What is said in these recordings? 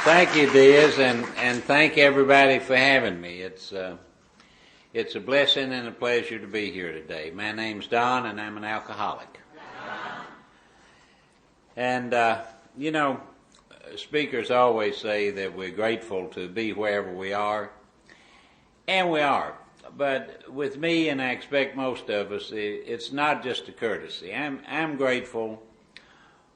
Thank you, Diaz, and thank everybody for having me. It's a blessing and a pleasure to be here today. My name's Don, and I'm an alcoholic. And, speakers always say that we're grateful to be wherever we are, and we are. But with me, and I expect most of us, it's not just a courtesy. I'm grateful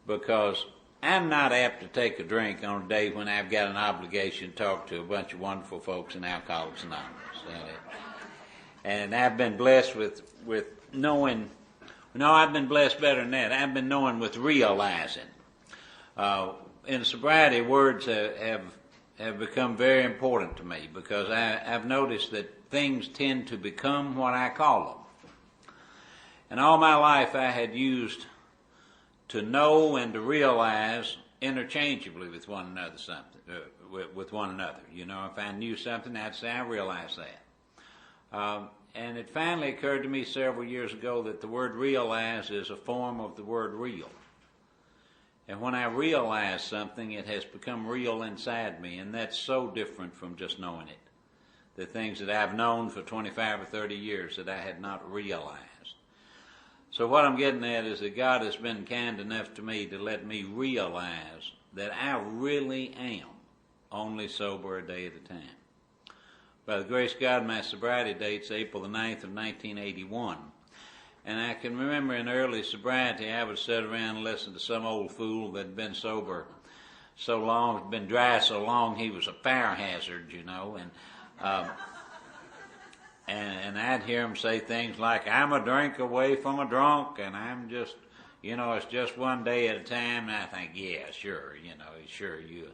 because I'm not apt to take a drink on a day when I've got an obligation to talk to a bunch of wonderful folks in Alcoholics Anonymous. And I've been blessed with knowing, no, I've been blessed better than that. I've been knowing with realizing. In sobriety, words have become very important to me because I've noticed that things tend to become what I call them. And all my life I had used to know and to realize interchangeably with one another something, with one another. You know, if I knew something, I'd say I realize that. And it finally occurred to me several years ago that the word realize is a form of the word real. And when I realize something, it has become real inside me, and that's so different from just knowing it. The things that I've known for 25 or 30 years that I had not realized. So what I'm getting at is that God has been kind enough to me to let me realize that I really am only sober a day at a time. By the grace of God, my sobriety date's April the 9th of 1981. And I can remember in early sobriety, I would sit around and listen to some old fool that had been sober so long, been dry so long, he was a fire hazard, you know. And I'd hear him say things like, I'm a drink away from a drunk, and I'm just, it's just one day at a time. And I think, yeah, sure, you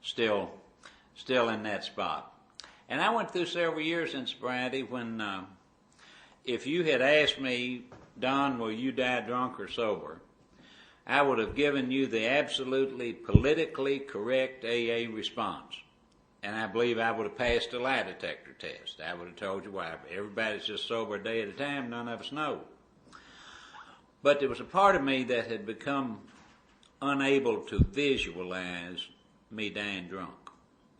still in that spot. And I went through several years in sobriety when, if you had asked me, Don, will you die drunk or sober, I would have given you the absolutely politically correct AA response. And I believe I would have passed a lie detector test. I would have told you why everybody's just sober a day at a time, none of us know. But there was a part of me that had become unable to visualize me dying drunk.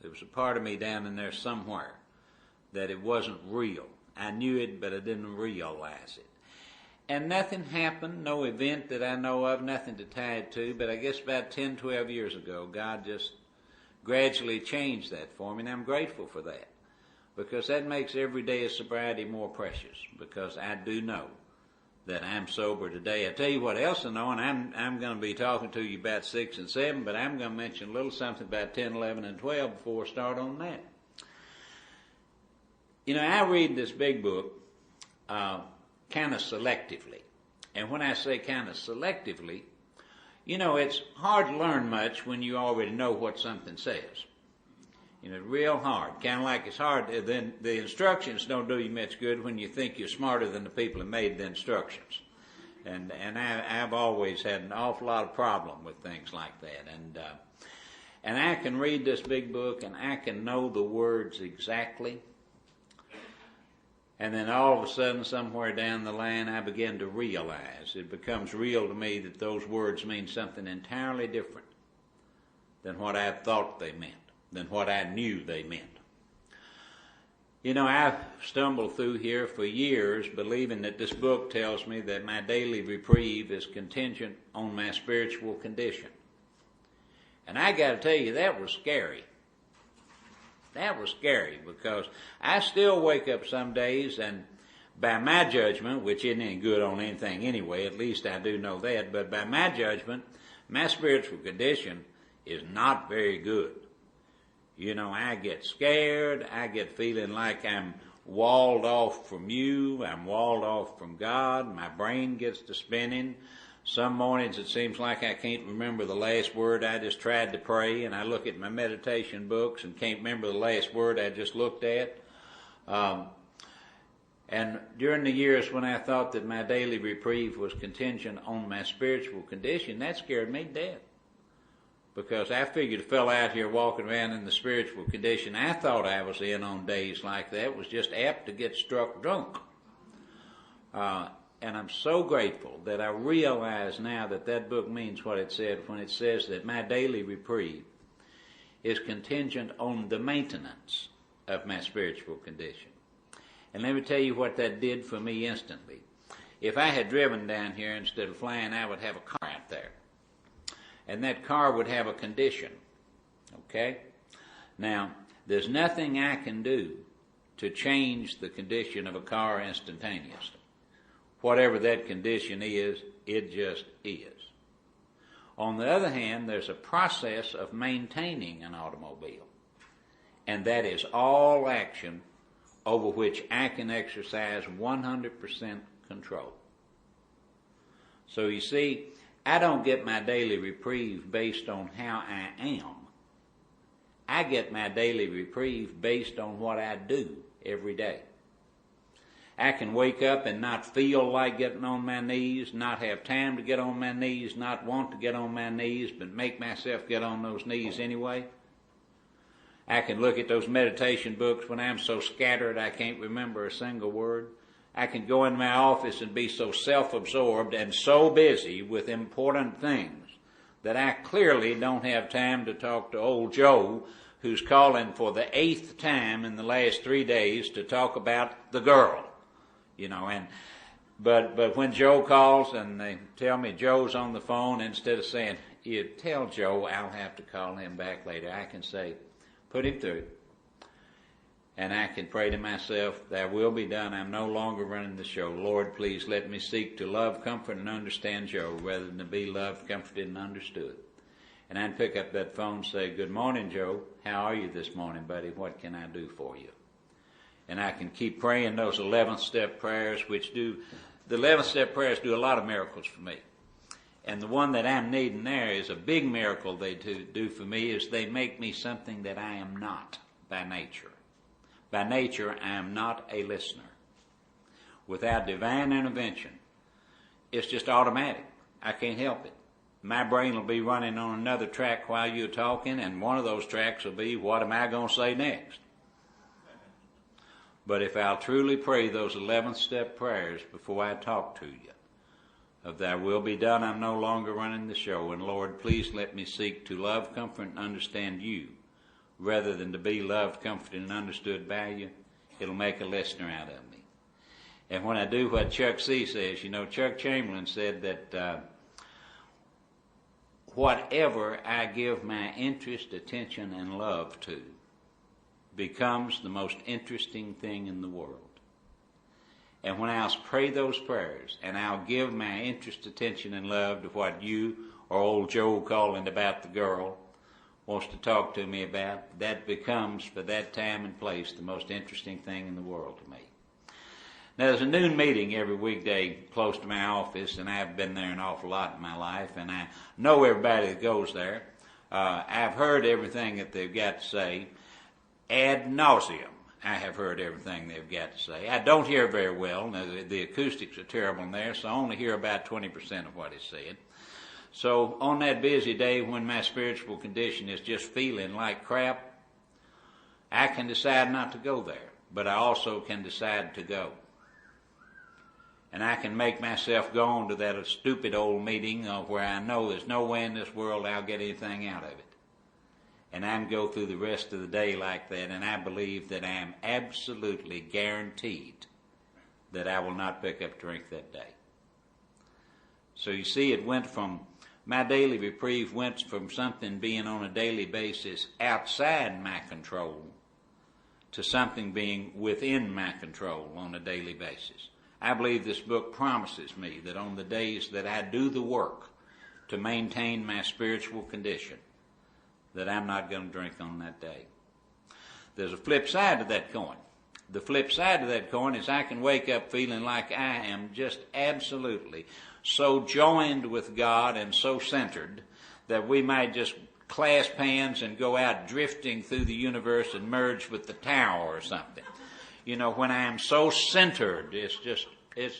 There was a part of me down in there somewhere that it wasn't real. I knew it, but I didn't realize it. And nothing happened, no event that I know of, nothing to tie it to, but I guess about 10, 12 years ago, God just gradually changed that for me, and I'm grateful for that. Because that makes every day of sobriety more precious, because I do know that I'm sober today. I tell you what else I know, and I'm going to be talking to you about 6 and 7, but I'm going to mention a little something about 10, 11, and 12 before I start on that. I read this big book kind of selectively. And when I say kind of selectively, it's hard to learn much when you already know what something says. Real hard. Kind of like it's hard. Then the instructions don't do you much good when you think you're smarter than the people who made the instructions. And I've always had an awful lot of problem with things like that. And I can read this big book and I can know the words exactly. And then all of a sudden, somewhere down the line, I begin to realize, it becomes real to me that those words mean something entirely different than what I thought they meant, than what I knew they meant. I've stumbled through here for years believing that this book tells me that my daily reprieve is contingent on my spiritual condition. And I got to tell you, that was scary. That was scary because I still wake up some days and by my judgment, which isn't any good on anything anyway, at least I do know that, but by my judgment, my spiritual condition is not very good. I get scared, I get feeling like I'm walled off from you, I'm walled off from God, my brain gets to spinning. Some mornings it seems like I can't remember the last word I just tried to pray, and I look at my meditation books and can't remember the last word I just looked at. And during the years when I thought that my daily reprieve was contingent on my spiritual condition, that scared me to death. Because I figured a fellow out here walking around in the spiritual condition I thought I was in on days like that was just apt to get struck drunk. And I'm so grateful that I realize now that that book means what it said when it says that my daily reprieve is contingent on the maintenance of my spiritual condition. And let me tell you what that did for me instantly. If I had driven down here instead of flying, I would have a car out there. And that car would have a condition. Okay? Now, there's nothing I can do to change the condition of a car instantaneously. Whatever that condition is, it just is. On the other hand, there's a process of maintaining an automobile. And that is all action over which I can exercise 100% control. So you see, I don't get my daily reprieve based on how I am. I get my daily reprieve based on what I do every day. I can wake up and not feel like getting on my knees, not have time to get on my knees, not want to get on my knees, but make myself get on those knees anyway. I can look at those meditation books when I'm so scattered I can't remember a single word. I can go in my office and be so self-absorbed and so busy with important things that I clearly don't have time to talk to old Joe, who's calling for the 8th time in the last 3 days to talk about the girl. You know, but when Joe calls and they tell me Joe's on the phone, instead of saying, you tell Joe I'll have to call him back later, I can say, put him through. And I can pray to myself, thy will be done. I'm no longer running the show. Lord, please let me seek to love, comfort, and understand Joe rather than to be loved, comforted, and understood. And I'd pick up that phone and say, good morning, Joe. How are you this morning, buddy? What can I do for you? And I can keep praying those 11th step prayers, the 11th step prayers do a lot of miracles for me. And the one that I'm needing there is a big miracle they do for me, is they make me something that I am not by nature. By nature, I am not a listener. Without divine intervention, it's just automatic. I can't help it. My brain will be running on another track while you're talking, and one of those tracks will be, what am I going to say next? But if I'll truly pray those 11th step prayers before I talk to you, of thy will be done, I'm no longer running the show, and Lord, please let me seek to love, comfort, and understand you, rather than to be loved, comforted, and understood by you, it'll make a listener out of me. And when I do what Chuck C. says, you know, Chuck Chamberlain said that whatever I give my interest, attention, and love to becomes the most interesting thing in the world. And when I'll pray those prayers, and I'll give my interest, attention, and love to what you or old Joe calling about the girl wants to talk to me about, that becomes, for that time and place, the most interesting thing in the world to me. Now, there's a noon meeting every weekday close to my office, and I've been there an awful lot in my life, and I know everybody that goes there. I've heard everything that they've got to say. Ad nauseum, I have heard everything they've got to say. I don't hear very well. Now, the acoustics are terrible in there, so I only hear about 20% of what is said. So on that busy day when my spiritual condition is just feeling like crap, I can decide not to go there, but I also can decide to go. And I can make myself go on to that stupid old meeting where I know there's no way in this world I'll get anything out of it. And I can go through the rest of the day like that, and I believe that I am absolutely guaranteed that I will not pick up drink that day. So you see, my daily reprieve went from something being on a daily basis outside my control to something being within my control on a daily basis. I believe this book promises me that on the days that I do the work to maintain my spiritual condition, that I'm not going to drink on that day. There's a flip side to that coin. The flip side of that coin is I can wake up feeling like I am just absolutely so joined with God and so centered that we might just clasp hands and go out drifting through the universe and merge with the Tao or something. You know, when I am so centered, it's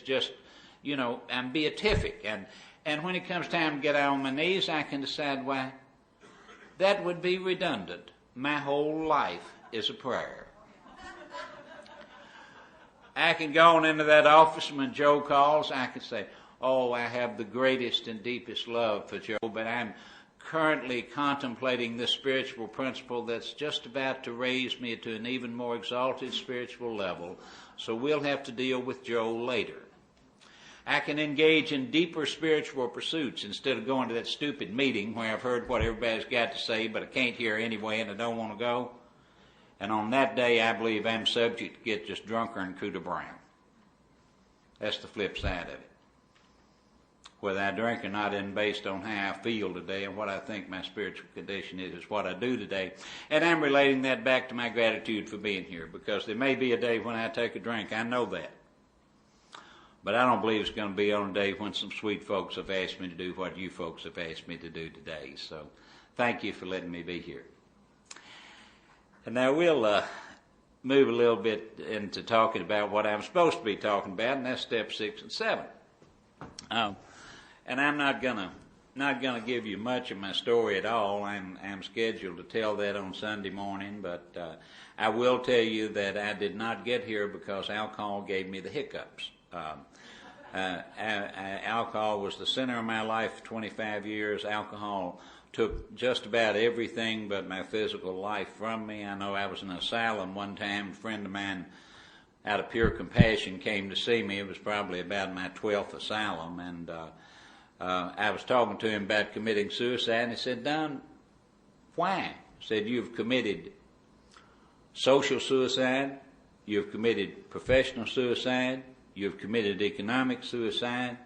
just, you know, I'm beatific. And when it comes time to get out on my knees, I can decide, why, that would be redundant. My whole life is a prayer. I can go on into that office when Joe calls, I can say, oh, I have the greatest and deepest love for Joe, but I'm currently contemplating this spiritual principle that's just about to raise me to an even more exalted spiritual level, so we'll have to deal with Joel later. I can engage in deeper spiritual pursuits instead of going to that stupid meeting where I've heard what everybody's got to say, but I can't hear anyway and I don't want to go. And on that day, I believe I'm subject to get just drunker than Cooter Brown. That's the flip side of it. Whether I drink or not isn't based on how I feel today and what I think my spiritual condition is. It's what I do today. And I'm relating that back to my gratitude for being here, because there may be a day when I take a drink. I know that. But I don't believe it's going to be on a day when some sweet folks have asked me to do what you folks have asked me to do today. So thank you for letting me be here. And now we'll move a little bit into talking about what I'm supposed to be talking about, and that's steps 6 and 7. And I'm not gonna give you much of my story at all. I'm scheduled to tell that on Sunday morning, but I will tell you that I did not get here because alcohol gave me the hiccups. Alcohol was the center of my life for 25 years. Alcohol took just about everything but my physical life from me. I know I was in an asylum one time. A friend of mine, out of pure compassion, came to see me. It was probably about my 12th asylum, and I was talking to him about committing suicide, and he said, "Don, why?" I said, "You've committed social suicide, you've committed professional suicide, you've committed economic suicide,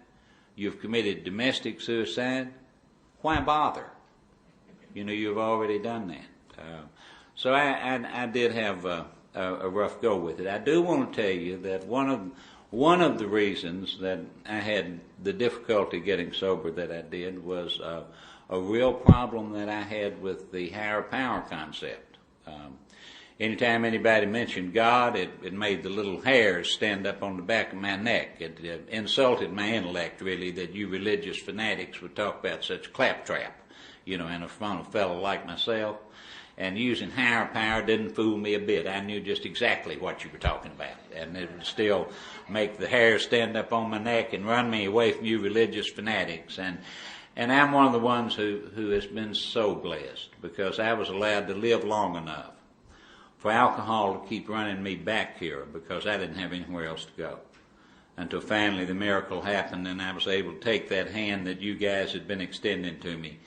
you've committed domestic suicide. Why bother? You know, you've already done that." So I did have a rough go with it. I do want to tell you that one of the reasons that I had the difficulty getting sober that I did was a real problem that I had with the higher power concept. Anytime anybody mentioned God, it made the little hairs stand up on the back of my neck. It insulted my intellect, really, that you religious fanatics would talk about such claptrap, you know, in front of a fellow like myself. And using higher power didn't fool me a bit. I knew just exactly what you were talking about. And it would still make the hairs stand up on my neck and run me away from you religious fanatics. And I'm one of the ones who has been so blessed, because I was allowed to live long enough for alcohol to keep running me back here, because I didn't have anywhere else to go. Until finally the miracle happened and I was able to take that hand that you guys had been extending to me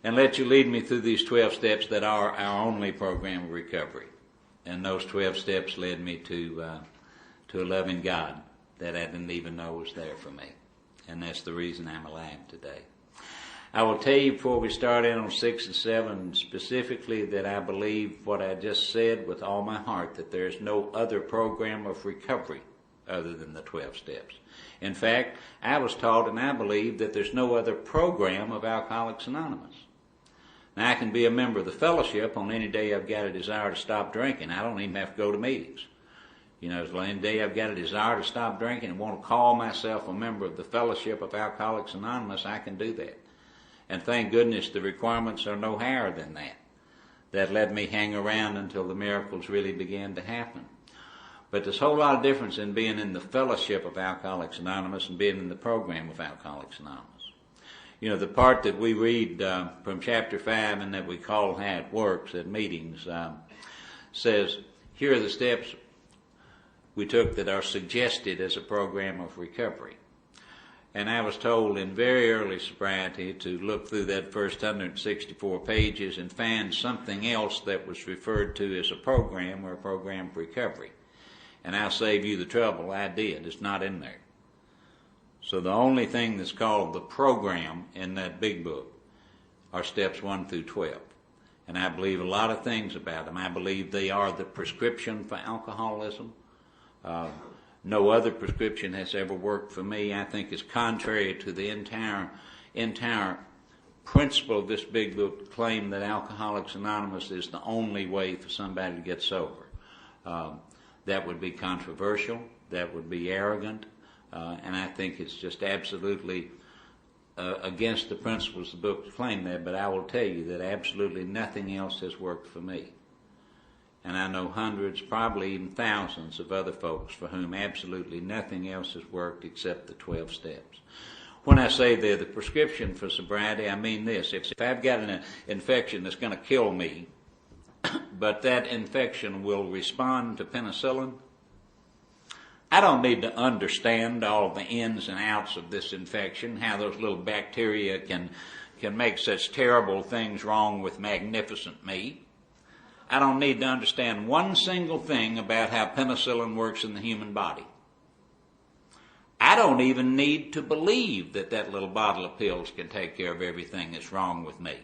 and let you lead me through these 12 steps that are our only program of recovery. And those 12 steps led me to a loving God that I didn't even know was there for me. And that's the reason I'm alive today. I will tell you before we start in on 6 and 7 specifically that I believe what I just said with all my heart, that there is no other program of recovery other than the 12 steps. In fact, I was taught and I believe that there's no other program of Alcoholics Anonymous. Now, I can be a member of the fellowship on any day I've got a desire to stop drinking. I don't even have to go to meetings. You know, any day I've got a desire to stop drinking and want to call myself a member of the fellowship of Alcoholics Anonymous, I can do that. And thank goodness the requirements are no higher than that. That let me hang around until the miracles really began to happen. But there's a whole lot of difference in being in the fellowship of Alcoholics Anonymous and being in the program of Alcoholics Anonymous. You know, the part that we read from chapter 5 and that we call How It Works at meetings says, here are the steps we took that are suggested as a program of recovery. And I was told in very early sobriety to look through that first 164 pages and find something else that was referred to as a program or a program of recovery. And I'll save you the trouble. I did. It's not in there. So the only thing that's called the program in that big book are steps 1 through 12. And I believe a lot of things about them. I believe they are the prescription for alcoholism. No other prescription has ever worked for me. I think it's contrary to the entire principle of this big book to claim that Alcoholics Anonymous is the only way for somebody to get sober. That would be controversial. That would be arrogant. And I think it's just absolutely against the principles of the book to claim that. But I will tell you that absolutely nothing else has worked for me. And I know hundreds, probably even thousands of other folks for whom absolutely nothing else has worked except the 12 steps. When I say they're the prescription for sobriety, I mean this. If I've got an infection that's going to kill me, but that infection will respond to penicillin, I don't need to understand all the ins and outs of this infection, how those little bacteria can make such terrible things wrong with magnificent me. I don't need to understand one single thing about how penicillin works in the human body. I don't even need to believe that that little bottle of pills can take care of everything that's wrong with me.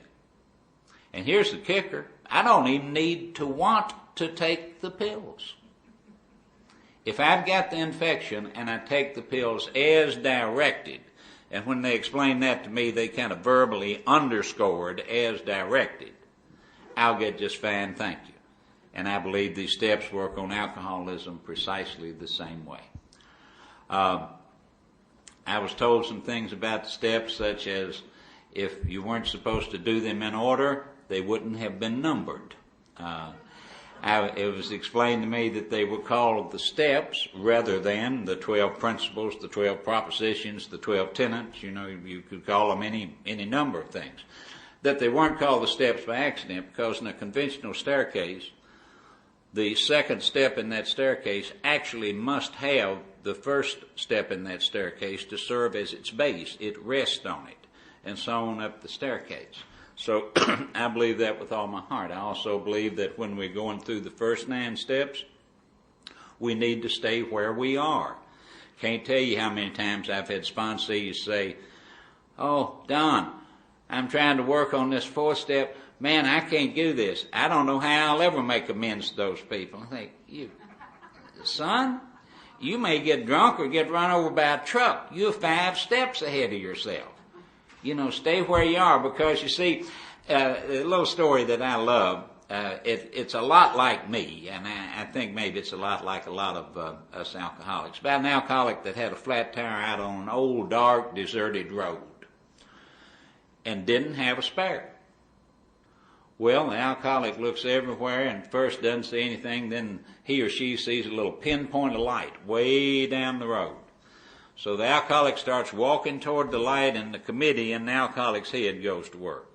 And here's the kicker. I don't even need to want to take the pills. If I've got the infection and I take the pills as directed, and when they explained that to me, they kind of verbally underscored as directed, I'll get just fine, thank you. And I believe these steps work on alcoholism precisely the same way. I was told some things about the steps, such as if you weren't supposed to do them in order, they wouldn't have been numbered. It was explained to me that they were called the steps rather than the 12 principles, the 12 propositions, the 12 tenets. You know, you could call them any number of things. That they weren't called the steps by accident, because in a conventional staircase, the second step in that staircase actually must have the first step in that staircase to serve as its base. It rests on it, and so on up the staircase. So I believe that with all my heart. I also believe that when we're going through the first 9 steps, we need to stay where we are. Can't tell you how many times I've had sponsees say, "Oh, Don, I'm trying to work on this 4th step. Man, I can't do this. I don't know how I'll ever make amends to those people." I think, son, you may get drunk or get run over by a truck. You're 5 steps ahead of yourself. Stay where you are, because you see, a little story that I love, it's a lot like me, and I think maybe it's a lot like a lot of us alcoholics. About an alcoholic that had a flat tire out on an old, dark, deserted road and didn't have a spare. Well, the alcoholic looks everywhere and first doesn't see anything, then he or she sees a little pinpoint of light way down the road. So the alcoholic starts walking toward the light, and the committee in the alcoholic's head goes to work.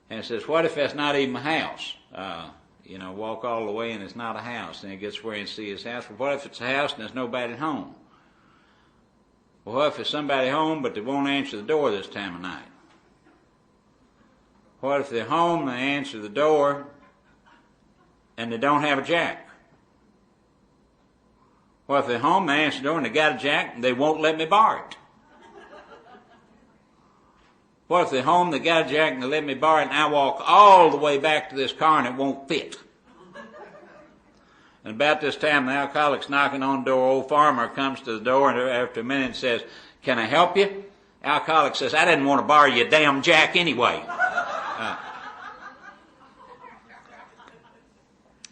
And says, what if that's not even a house? Walk all the way and it's not a house. And he gets where he can see his house. Well, what if it's a house and there's nobody at home? Well, what if there's somebody home but they won't answer the door this time of night? What if they're home, they answer the door, and they don't have a jack? Well, if they're home, they answer the door, and they got a jack, and they won't let me borrow it. What if they're home, they got a jack, and they let me borrow it, and I walk all the way back to this car, and it won't fit? And about this time, the alcoholic's knocking on the door. Old farmer comes to the door, and after a minute says, "Can I help you?" Alcoholic says, "I didn't want to borrow your damn jack anyway."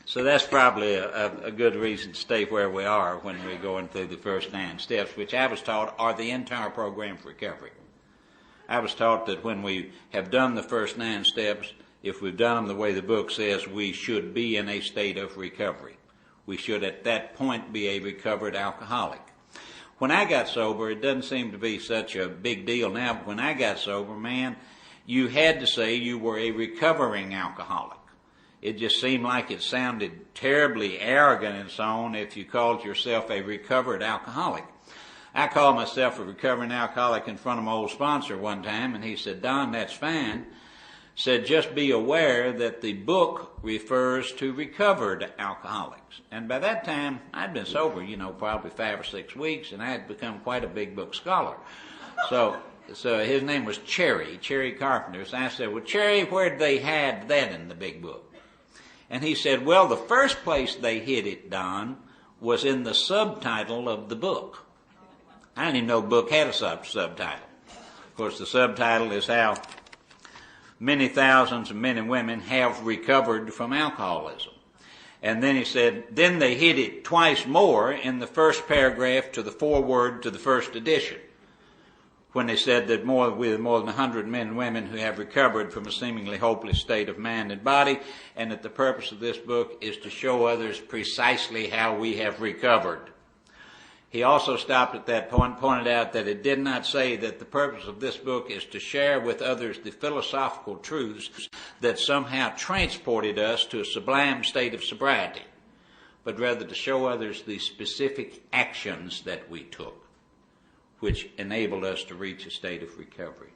So that's probably a good reason to stay where we are when we're going through the first 9 steps, which I was taught are the entire program for recovery. I was taught that when we have done the first 9 steps, if we've done them the way the book says, we should be in a state of recovery. We should at that point be a recovered alcoholic. When I got sober, it doesn't seem to be such a big deal now, but when I got sober, man, you had to say you were a recovering alcoholic. It just seemed like it sounded terribly arrogant and so on if you called yourself a recovered alcoholic. I called myself a recovering alcoholic in front of my old sponsor one time, and he said, "Don, that's fine." Said, "Just be aware that the book refers to recovered alcoholics." And by that time, I'd been sober, probably 5 or 6 weeks, and I had become quite a big book scholar. So his name was Cherry Carpenter. So I said, "Well, Cherry, where did they hide that in the big book?" And he said, "Well, the first place they hid it, Don, was in the subtitle of the book." I didn't even know the book had a subtitle. Of course, the subtitle is how many thousands of men and women have recovered from alcoholism. And then he said, then they hid it twice more in the first paragraph to the foreword to the first edition, when they said that with more than 100 men and women who have recovered from a seemingly hopeless state of mind and body, and that the purpose of this book is to show others precisely how we have recovered. He also stopped at that point, pointed out that it did not say that the purpose of this book is to share with others the philosophical truths that somehow transported us to a sublime state of sobriety, but rather to show others the specific actions that we took, which enabled us to reach a state of recovery.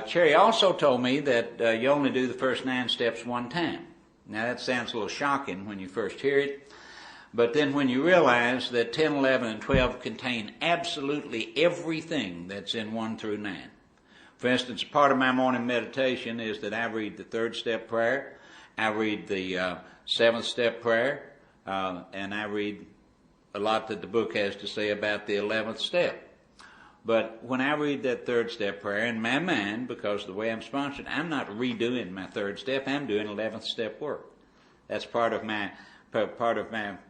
Cherry also told me that you only do the first 9 steps one time. Now that sounds a little shocking when you first hear it, but then when you realize that 10, 11, and 12 contain absolutely everything that's in 1 through 9. For instance, part of my morning meditation is that I read the 3rd step prayer, I read the 7th step prayer, and I read a lot that the book has to say about the 11th step. But when I read that 3rd step prayer, in my mind, because of the way I'm sponsored, I'm not redoing my 3rd step, I'm doing 11th step work. That's part of my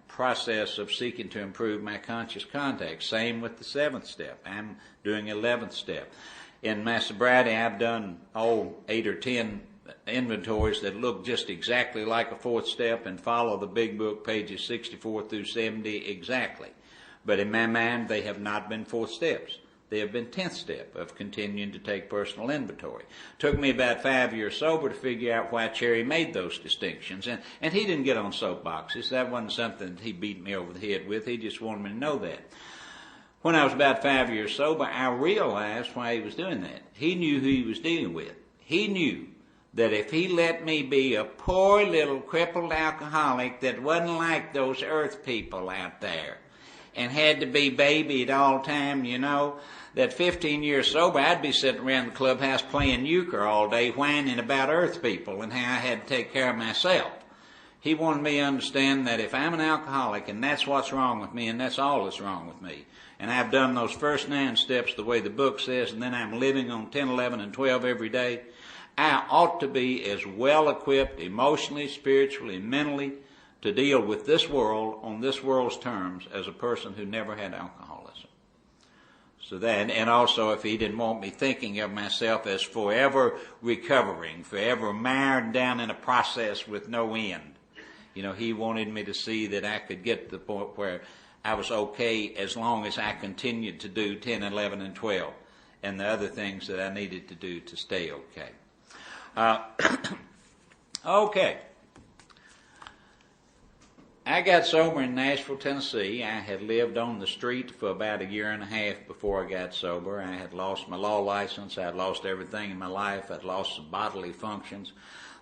process of seeking to improve my conscious contact. Same with the 7th step. I'm doing 11th step. In my sobriety, I've done 8 or 10 inventories that look just exactly like a 4th step and follow the big book, pages 64 through 70 exactly. But in my mind, they have not been 4th steps. They have been 10th step of continuing to take personal inventory. Took me about 5 years sober to figure out why Cherry made those distinctions. And he didn't get on soapboxes. That wasn't something that he beat me over the head with. He just wanted me to know that. When I was about 5 years sober, I realized why he was doing that. He knew who he was dealing with. He knew that if he let me be a poor little crippled alcoholic that wasn't like those earth people out there and had to be babied all the time, that 15 years sober, I'd be sitting around the clubhouse playing euchre all day, whining about earth people and how I had to take care of myself. He wanted me to understand that if I'm an alcoholic and that's what's wrong with me and that's all that's wrong with me, and I've done those first 9 steps the way the book says, and then I'm living on 10, 11, and 12 every day, I ought to be as well equipped emotionally, spiritually, mentally to deal with this world on this world's terms as a person who never had alcoholism. So that, and also if he didn't want me thinking of myself as forever recovering, forever mired down in a process with no end. He wanted me to see that I could get to the point where I was okay as long as I continued to do 10, 11, and 12 and the other things that I needed to do to stay okay. Okay. I got sober in Nashville, Tennessee. I had lived on the street for about 1.5 years before I got sober. I had lost my law license. I had lost everything in my life. I'd lost some bodily functions.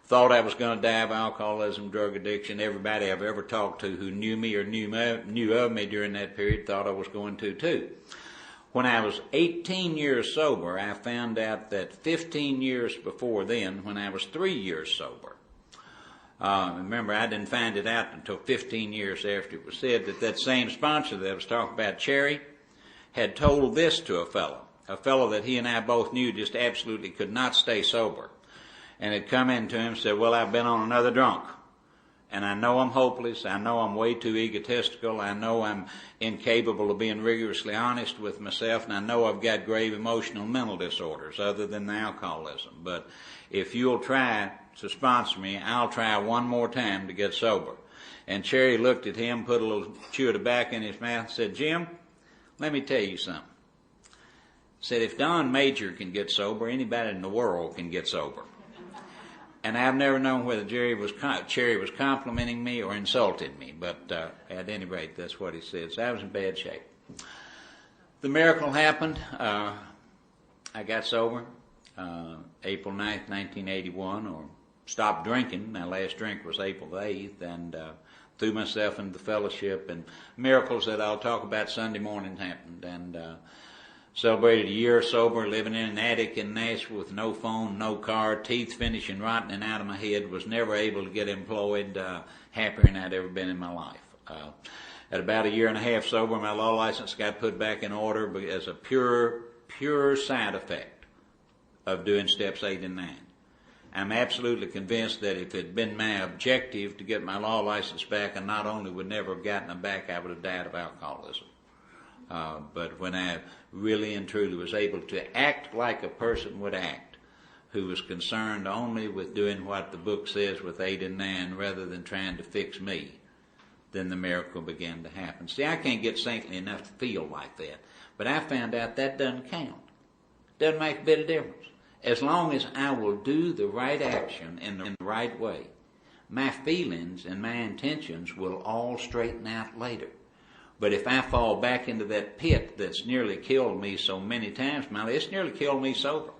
Thought I was going to die of alcoholism, drug addiction. Everybody I've ever talked to who knew me or knew of me during that period thought I was going to too. When I was 18 years sober, I found out that 15 years before then, when I was 3 years sober, remember, I didn't find it out until 15 years after it was said that same sponsor that I was talking about, Cherry, had told this to a fellow that he and I both knew just absolutely could not stay sober, and had come in to him and said, well, I've been on another drunk, and I know I'm hopeless, I know I'm way too egotistical, I know I'm incapable of being rigorously honest with myself, and I know I've got grave emotional mental disorders other than the alcoholism, but if you'll try to sponsor me, I'll try one more time to get sober. And Cherry looked at him, put a little chew of tobacco in his mouth, and said, Jim, let me tell you something. Said, if Don Major can get sober, anybody in the world can get sober. And I've never known whether Cherry was complimenting me or insulting me, but at any rate, that's what he said. So I was in bad shape. The miracle happened. I got sober April 9th, 1981, or stopped drinking. My last drink was April 8th, and threw myself into the fellowship, and miracles that I'll talk about Sunday morning happened, and celebrated a year sober, living in an attic in Nashville with no phone, no car, teeth finishing rotting out of my head, was never able to get employed, happier than I'd ever been in my life. At about 1.5 years sober, my law license got put back in order as a pure side effect of doing steps 8 and 9. I'm absolutely convinced that if it had been my objective to get my law license back, I not only would never have gotten it back, I would have died of alcoholism. But when I really and truly was able to act like a person would act, who was concerned only with doing what the book says with 8 and 9 rather than trying to fix me, then the miracle began to happen. See, I can't get saintly enough to feel like that. But I found out that doesn't count. Doesn't make a bit of difference. As long as I will do the right action in the right way, my feelings and my intentions will all straighten out later. But if I fall back into that pit that's nearly killed me so many times, it's nearly killed me sober.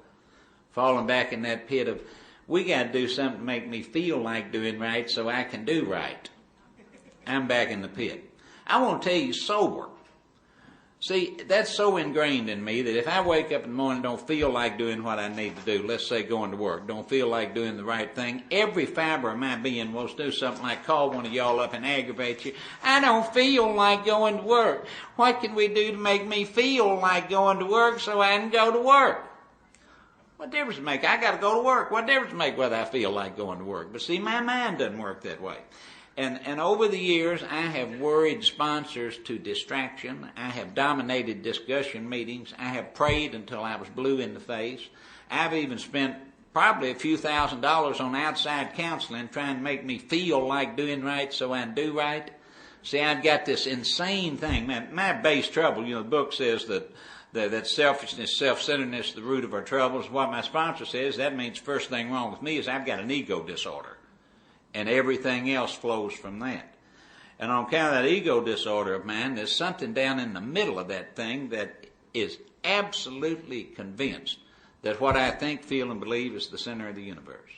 Falling back in that pit of, we got to do something to make me feel like doing right so I can do right. I'm back in the pit. I want to tell you, sober. See, that's so ingrained in me that if I wake up in the morning and don't feel like doing what I need to do, let's say going to work, don't feel like doing the right thing, every fiber of my being wants to do something like call one of y'all up and aggravate you. I don't feel like going to work. What can we do to make me feel like going to work so I can go to work? What difference does it make? I got to go to work. What difference does it make whether I feel like going to work? But see, my mind doesn't work that way. And over the years, I have worried sponsors to distraction. I have dominated discussion meetings. I have prayed until I was blue in the face. I've even spent probably a few $1,000s on outside counseling trying to make me feel like doing right so I can do right. See, I've got this insane thing. My base trouble, the book says that selfishness, self-centeredness is the root of our troubles. What my sponsor says, that means first thing wrong with me is I've got an ego disorder. And everything else flows from that. And on account of that ego disorder of mine, there's something down in the middle of that thing that is absolutely convinced that what I think, feel, and believe is the center of the universe.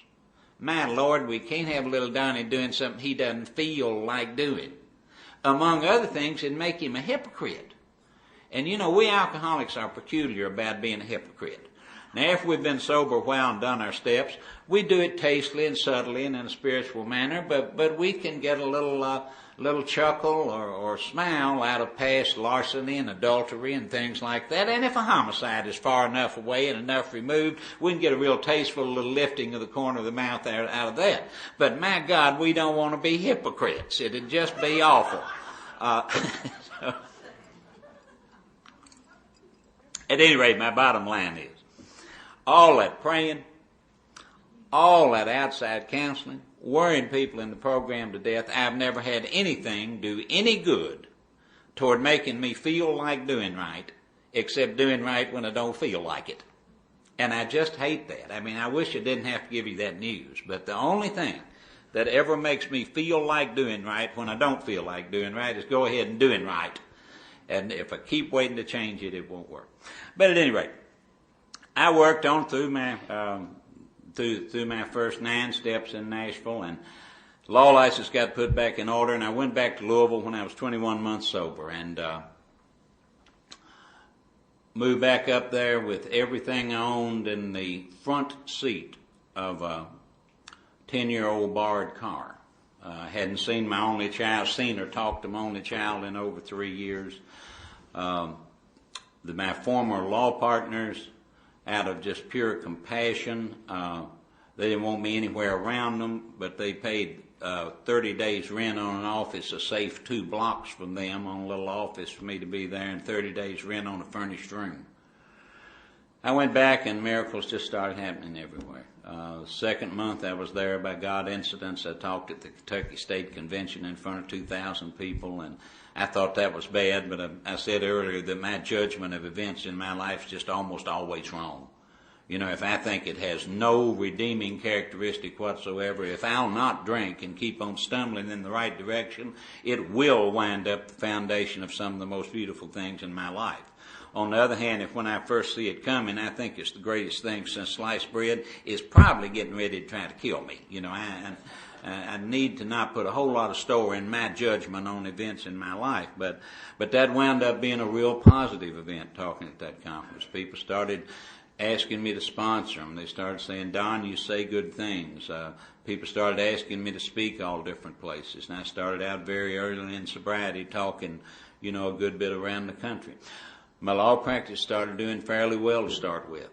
My Lord, we can't have little Donnie doing something he doesn't feel like doing. Among other things, it'd make him a hypocrite. And we alcoholics are peculiar about being a hypocrite. Now, after we've been sober a while and done our steps, we do it tastefully and subtly and in a spiritual manner, but we can get a little chuckle or smile out of past larceny and adultery and things like that. And if a homicide is far enough away and enough removed, we can get a real tasteful little lifting of the corner of the mouth out of that. But my God, we don't want to be hypocrites. It'd just be awful. At any rate, my bottom line is, all that praying, all that outside counseling, worrying people in the program to death, I've never had anything do any good toward making me feel like doing right, except doing right when I don't feel like it. And I just hate that. I wish I didn't have to give you that news, but the only thing that ever makes me feel like doing right when I don't feel like doing right is go ahead and doing right. And if I keep waiting to change it, it won't work. But at any rate, I worked on through my first 9 steps in Nashville, and law license got put back in order, and I went back to Louisville when I was 21 months sober, and moved back up there with everything I owned in the front seat of a 10-year-old borrowed car. I hadn't seen my only child, seen or talked to my only child in over 3 years. My former law partners, out of just pure compassion, they didn't want me anywhere around them, but they paid 30 days rent on an office, a safe 2 blocks from them, on a little office for me to be there, and 30 days rent on a furnished room. I went back and miracles just started happening everywhere. The second month I was there, by God incidents, I talked at the Kentucky State Convention in front of 2,000 people, and I thought that was bad, but I said earlier that my judgment of events in my life is just almost always wrong. If I think it has no redeeming characteristic whatsoever, if I'll not drink and keep on stumbling in the right direction, it will wind up the foundation of some of the most beautiful things in my life. On the other hand, if when I first see it coming, I think it's the greatest thing since sliced bread, is probably getting ready to try to kill me. I need to not put a whole lot of store in my judgment on events in my life, but that wound up being a real positive event, talking at that conference. People started asking me to sponsor them. They started saying, Don, you say good things. People started asking me to speak all different places, and I started out very early in sobriety talking, a good bit around the country. My law practice started doing fairly well to start with.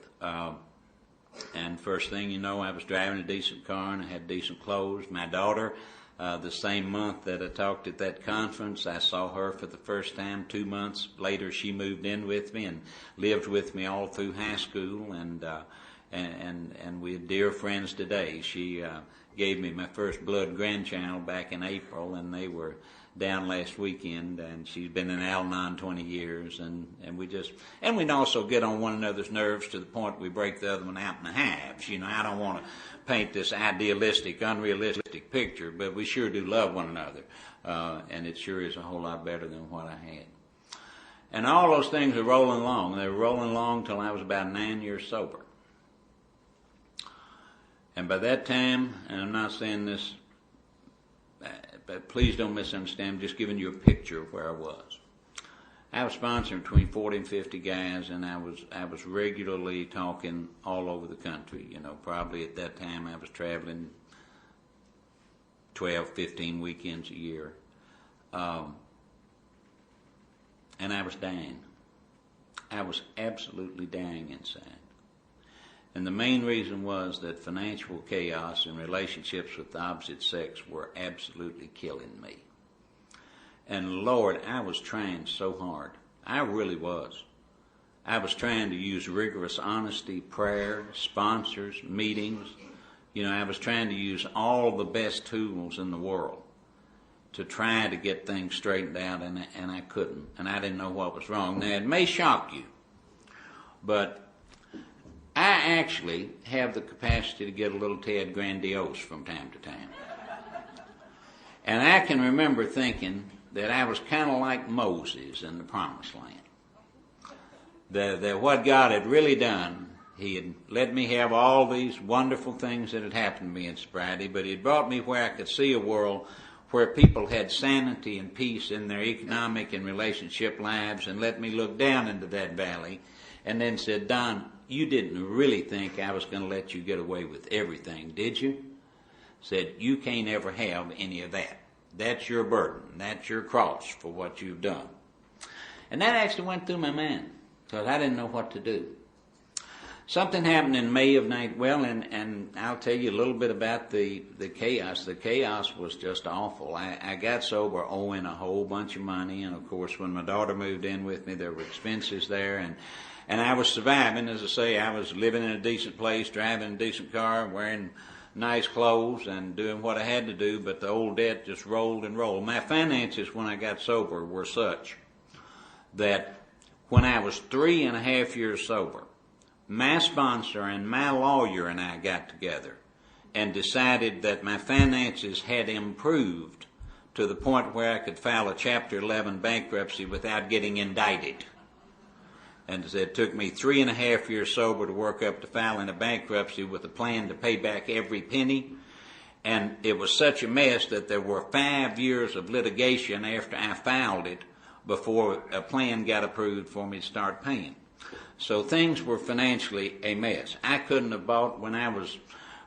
And first thing you know, I was driving a decent car and I had decent clothes. My daughter, the same month that I talked at that conference, I saw her for the first time. 2 months later, she moved in with me and lived with me all through high school. And and we're dear friends today. She gave me my first blood grandchild back in April, and they were down last weekend, and she's been in Al-Anon 20 years, and we also get on one another's nerves to the point we break the other one out in halves. You know, I don't want to paint this idealistic, unrealistic picture, but we sure do love one another, and it sure is a whole lot better than what I had. And all those things are rolling along. They were rolling along till I was about 9 years sober. And by that time, and I'm not saying this, but please don't misunderstand, I'm just giving you a picture of where I was. I was sponsoring between 40 and 50 guys, and I was regularly talking all over the country. You know, probably at that time I was traveling 12, 15 weekends a year. And I was dying. I was absolutely dying inside. And the main reason was that financial chaos and relationships with the opposite sex were absolutely killing me. And Lord, I was trying so hard. I really was. I was trying to use rigorous honesty, prayer, sponsors, meetings. You know, I was trying to use all the best tools in the world to try to get things straightened out, and I couldn't. And I didn't know what was wrong. Now, it may shock you, but I actually have the capacity to get a little Ted grandiose from time to time. And I can remember thinking that I was kind of like Moses in the Promised Land. That what God had really done, He had let me have all these wonderful things that had happened to me in sobriety, but He had brought me where I could see a world where people had sanity and peace in their economic and relationship lives, and let me look down into that valley and then said, Don, you didn't really think I was going to let you get away with everything, did you? Said, you can't ever have any of that. That's your burden. That's your cross for what you've done. And that actually went through my mind, because I didn't know what to do. Something happened in May of and I'll tell you a little bit about the chaos. The chaos was just awful. I got sober owing a whole bunch of money, and of course when my daughter moved in with me, there were expenses there, and I was surviving. As I say, I was living in a decent place, driving a decent car, wearing nice clothes, and doing what I had to do, but the old debt just rolled and rolled. My finances when I got sober were such that when I was 3.5 years sober, my sponsor and my lawyer and I got together and decided that my finances had improved to the point where I could file a Chapter 11 bankruptcy without getting indicted. And it took me 3.5 years sober to work up to filing a bankruptcy with a plan to pay back every penny. And it was such a mess that there were 5 years of litigation after I filed it before a plan got approved for me to start paying. So things were financially a mess. I couldn't have bought, when I was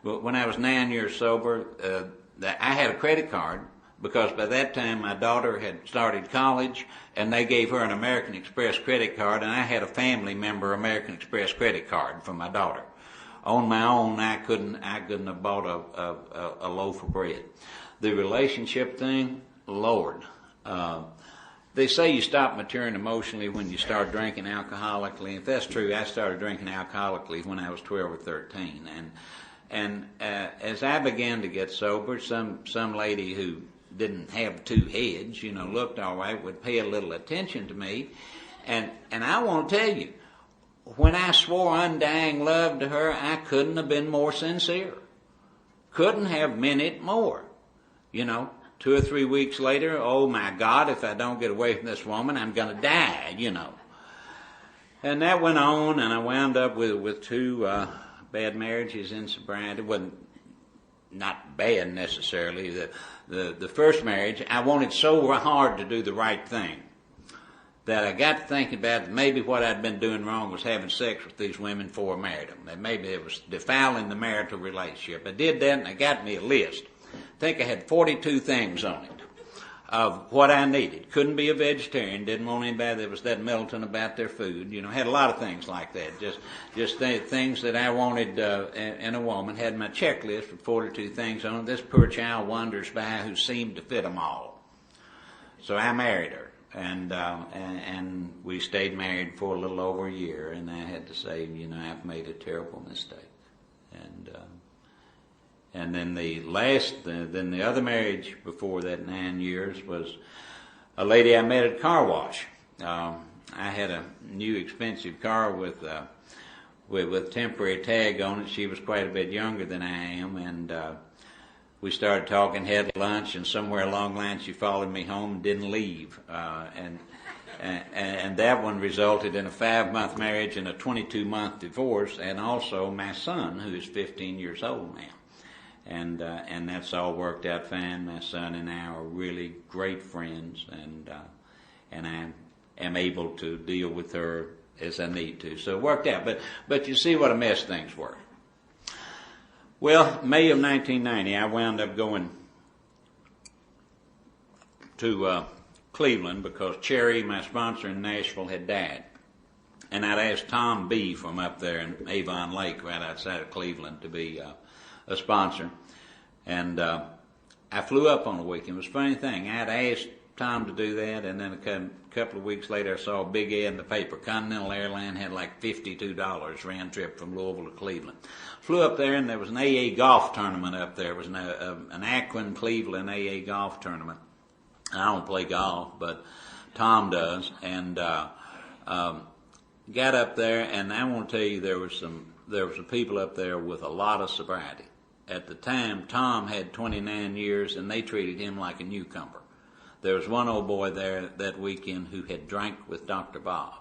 9 years sober, I had a credit card, because by that time my daughter had started college, and they gave her an American Express credit card, and I had a family member American Express credit card for my daughter. On my own, I couldn't have bought a loaf of bread. The relationship thing, Lord, they say you stop maturing emotionally when you start drinking alcoholically. If that's true, I started drinking alcoholically when I was 12 or 13. And as I began to get sober, some lady who didn't have two heads, you know, looked all right, would pay a little attention to me. And I want to tell you, when I swore undying love to her, I couldn't have been more sincere. Couldn't have meant it more, you know. 2 or 3 weeks later, oh my God, if I don't get away from this woman, I'm going to die, you know. And that went on, and I wound up with 2 bad marriages in sobriety. It wasn't not bad necessarily. The first marriage, I wanted so hard to do the right thing that I got to thinking about that maybe what I'd been doing wrong was having sex with these women before I married them. That maybe it was defiling the marital relationship. I did that, and I got me a list. I think I had 42 things on it of what I needed. Couldn't be a vegetarian. Didn't want anybody that was that militant about their food. You know, had a lot of things like that. Just things that I wanted in a woman. Had my checklist with 42 things on it. This poor child wanders by who seemed to fit them all. So I married her, and we stayed married for a little over a year. And I had to say, you know, I've made a terrible mistake. And then then the other marriage before that 9 years was a lady I met at a car wash. I had a new expensive car with temporary tag on it. She was quite a bit younger than I am, and we started talking, had lunch, and somewhere along the line she followed me home and didn't leave. And that one resulted in a 5-month marriage and a 22-month divorce, and also my son, who is 15 years old now. And that's all worked out fine. My son and I are really great friends, and I am able to deal with her as I need to. So it worked out. But you see what a mess things were. Well, May of 1990, I wound up going to Cleveland because Cherry, my sponsor in Nashville, had died. And I'd asked Tom B. from up there in Avon Lake, right outside of Cleveland, to be a sponsor. And I flew up on the weekend. It was a funny thing. I'd asked Tom to do that, and then a couple of weeks later I saw a big ad in the paper. Continental Airline had like $52 round trip from Louisville to Cleveland. Flew up there, and there was an AA golf tournament up there. It was an Akron, Cleveland AA golf tournament. I don't play golf, but Tom does. And got up there, and I want to tell you there was some people up there with a lot of sobriety. At the time, Tom had 29 years, and they treated him like a newcomer. There was one old boy there that weekend who had drank with Dr. Bob.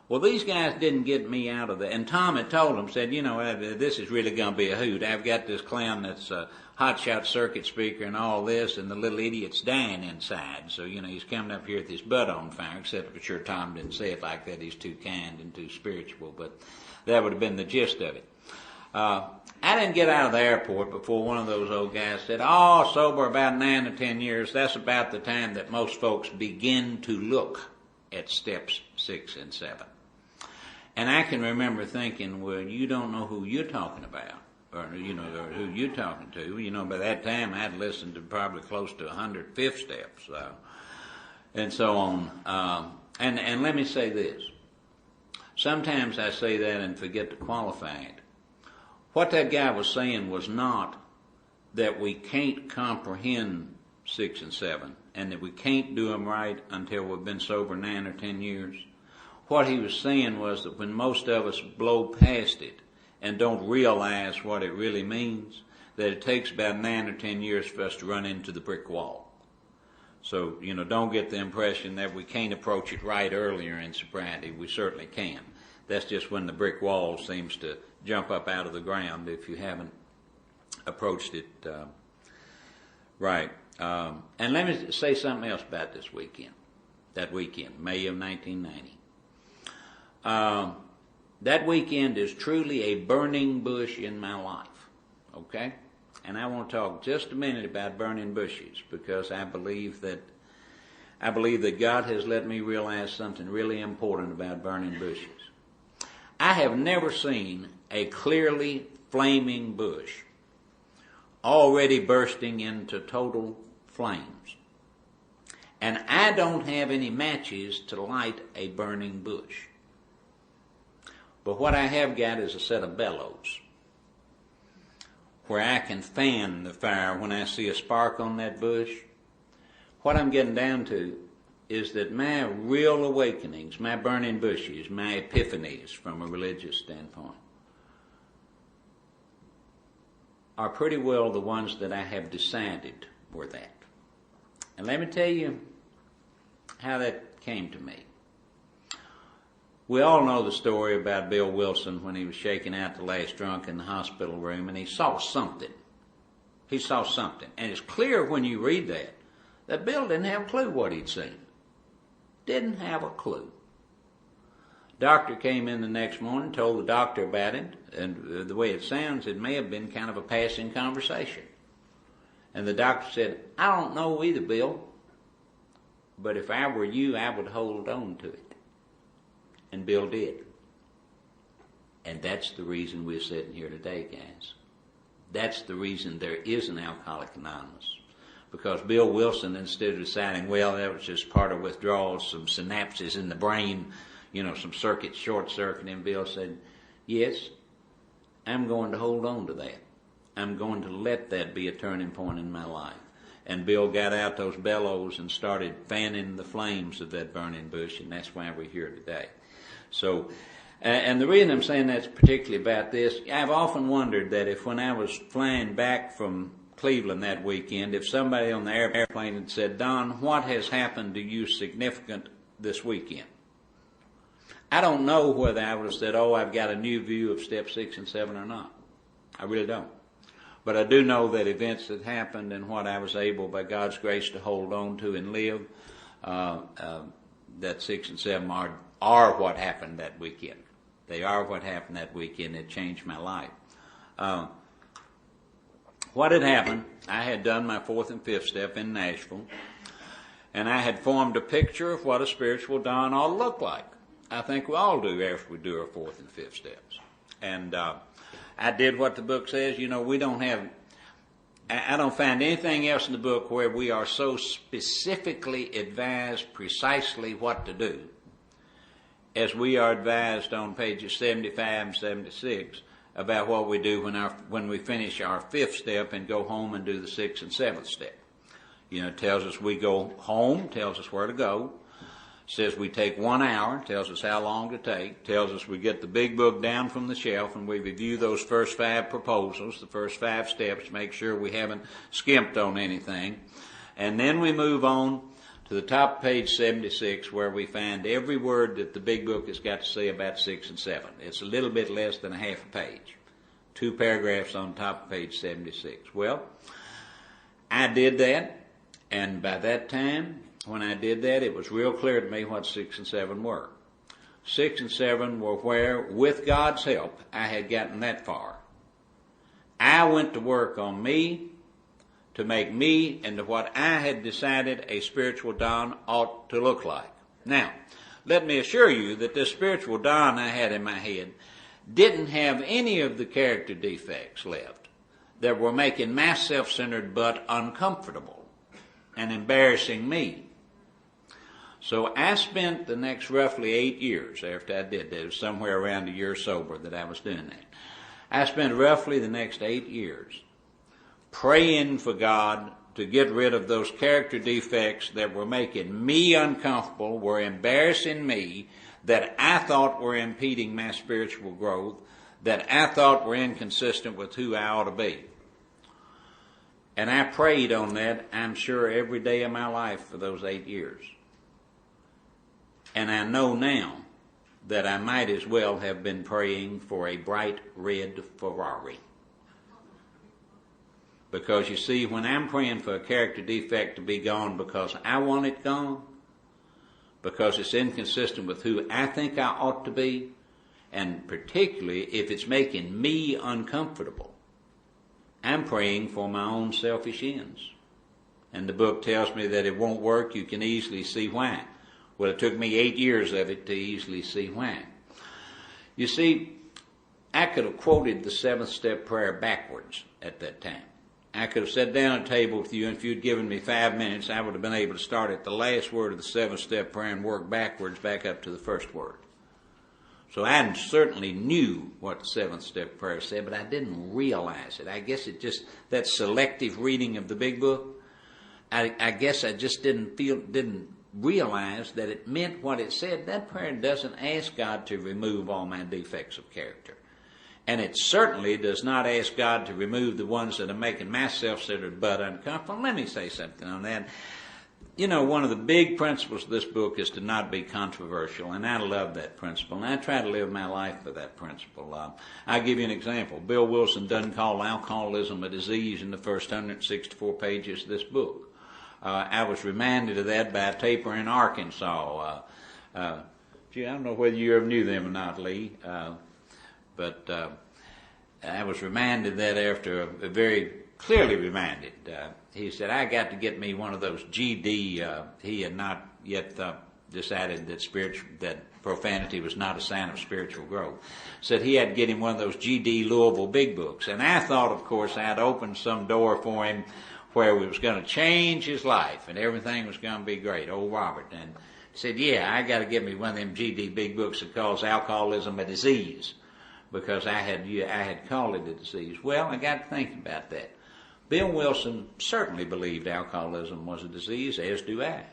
Well, these guys didn't get me out of there. And Tom had told them, said, you know, this is really going to be a hoot. I've got this clown that's a hotshot circuit speaker and all this, and the little idiot's dying inside. So, you know, he's coming up here with his butt on fire, except for sure Tom didn't say it like that. He's too kind and too spiritual, but that would have been the gist of it. I didn't get out of the airport before one of those old guys said, oh, sober about 9 or 10 years, that's about the time that most folks begin to look at steps 6 and 7. And I can remember thinking, well, you don't know who you're talking about, or, you know, or who you're talking to. You know, by that time I'd listened to probably close to 100 fifth steps, and so on. And let me say this. Sometimes I say that and forget to qualify it. What that guy was saying was not that we can't comprehend 6 and 7 and that we can't do them right until we've been sober 9 or 10 years. What he was saying was that when most of us blow past it and don't realize what it really means, that it takes about 9 or 10 years for us to run into the brick wall. So, you know, don't get the impression that we can't approach it right earlier in sobriety. We certainly can. That's just when the brick wall seems to jump up out of the ground if you haven't approached it right. And let me say something else about this weekend, that weekend, May of 1990. That weekend is truly a burning bush in my life, okay? And I want to talk just a minute about burning bushes because I believe that God has let me realize something really important about burning bushes. I have never seen a clearly flaming bush already bursting into total flames. And I don't have any matches to light a burning bush. But what I have got is a set of bellows where I can fan the fire when I see a spark on that bush. What I'm getting down to is that my real awakenings, my burning bushes, my epiphanies from a religious standpoint, are pretty well the ones that I have decided were that. And let me tell you how that came to me. We all know the story about Bill Wilson when he was shaking out the last drunk in the hospital room and he saw something. He saw something. And it's clear when you read that Bill didn't have a clue what he'd seen. Didn't have a clue. Doctor came in the next morning, told the doctor about it, and the way it sounds, it may have been kind of a passing conversation. And the doctor said, I don't know either, Bill, but if I were you, I would hold on to it. And Bill did. And that's the reason we're sitting here today, guys. That's the reason there is an Alcoholics Anonymous. Because Bill Wilson, instead of deciding, well, that was just part of withdrawal, some synapses in the brain, you know, some circuits short-circuiting, Bill said, yes, I'm going to hold on to that. I'm going to let that be a turning point in my life. And Bill got out those bellows and started fanning the flames of that burning bush, and that's why we're here today. So, and the reason I'm saying that's particularly about this, I've often wondered that if when I was flying back from Cleveland that weekend, if somebody on the airplane had said, Don, what has happened to you significant this weekend? I don't know whether I would have said, oh, I've got a new view of step 6 and 7 or not. I really don't. But I do know that events that happened and what I was able, by God's grace, to hold on to and live, that 6 and 7 are what happened that weekend. They are what happened that weekend. It changed my life. What had happened, I had done my 4th and 5th step in Nashville, and I had formed a picture of what a spiritual dawn ought to look like. I think we all do after we do our 4th and 5th steps. And I did what the book says. You know, we don't have, I don't find anything else in the book where we are so specifically advised precisely what to do as we are advised on pages 75 and 76 about what we do when we finish our 5th step and go home and do the 6th and 7th step. You know, it tells us we go home, tells us where to go, says we take 1 hour, tells us how long to take, tells us we get the big book down from the shelf and we review those first 5 proposals, the first 5 steps, make sure we haven't skimped on anything. And then we move on to the top of page 76 where we find every word that the big book has got to say about 6 and 7. It's a little bit less than a half a page. 2 paragraphs on top of page 76. Well, I did that, and by that time, when I did that, it was real clear to me what 6 and 7 were. 6 and 7 were where, with God's help, I had gotten that far. I went to work on me to make me into what I had decided a spiritual dawn ought to look like. Now, let me assure you that this spiritual dawn I had in my head didn't have any of the character defects left that were making my self-centered butt uncomfortable and embarrassing me. So I spent the next roughly 8 years after I did that. It was somewhere around a year sober that I was doing that. I spent roughly the next 8 years praying for God to get rid of those character defects that were making me uncomfortable, were embarrassing me, that I thought were impeding my spiritual growth, that I thought were inconsistent with who I ought to be. And I prayed on that, I'm sure, every day of my life for those 8 years. And I know now that I might as well have been praying for a bright red Ferrari. Because you see, when I'm praying for a character defect to be gone because I want it gone, because it's inconsistent with who I think I ought to be, and particularly if it's making me uncomfortable, I'm praying for my own selfish ends. And the book tells me that it won't work. You can easily see why. Well, it took me 8 years of it to easily see why. You see, I could have quoted the 7th step prayer backwards at that time. I could have sat down at a table with you, and if you'd given me 5 minutes, I would have been able to start at the last word of the 7th step prayer and work backwards back up to the first word. So I certainly knew what the 7th step prayer said, but I didn't realize it. I guess it just, that selective reading of the big book, I guess I just didn't realize that it meant what it said. That prayer doesn't ask God to remove all my defects of character. And it certainly does not ask God to remove the ones that are making my self-centered butt uncomfortable. Let me say something on that. You know, one of the big principles of this book is to not be controversial, and I love that principle, and I try to live my life by that principle. I'll give you an example. Bill Wilson doesn't call alcoholism a disease in the first 164 pages of this book. I was reminded of that by a taper in Arkansas. Gee, I don't know whether you ever knew them or not, Lee. But I was reminded that after very clearly reminded. He said, I got to get me one of those GD. He had not yet decided that profanity was not a sign of spiritual growth. Said he had to get him one of those GD Louisville big books. And I thought, of course, I'd opened some door for him where we was going to change his life and everything was going to be great. Old Robert. And he said, yeah, I got to get me one of them GD big books that calls alcoholism a disease. because I had called it a disease. Well, I got to think about that. Bill Wilson certainly believed alcoholism was a disease, as do I.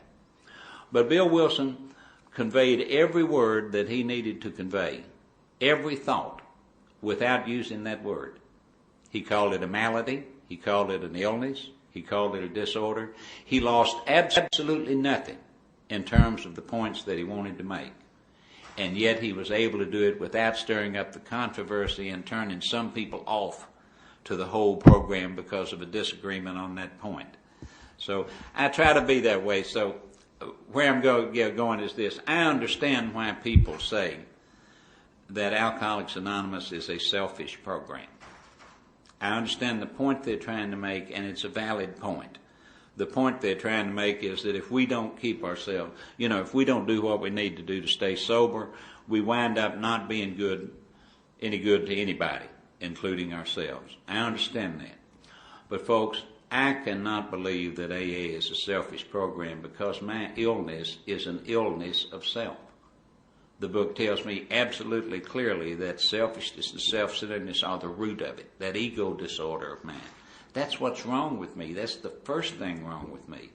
But Bill Wilson conveyed every word that he needed to convey, every thought, without using that word. He called it a malady. He called it an illness. He called it a disorder. He lost absolutely nothing in terms of the points that he wanted to make. And yet he was able to do it without stirring up the controversy and turning some people off to the whole program because of a disagreement on that point. So I try to be that way. So where I'm going is this. I understand why people say that Alcoholics Anonymous is a selfish program. I understand the point they're trying to make, and it's a valid point. The point they're trying to make is that if we don't keep ourselves, if we don't do what we need to do to stay sober, we wind up not being any good to anybody, including ourselves. I understand that. But folks, I cannot believe that AA is a selfish program because my illness is an illness of self. The book tells me absolutely clearly that selfishness and self-centeredness are the root of it, that ego disorder of mine. That's what's wrong with me. That's the first thing wrong with me.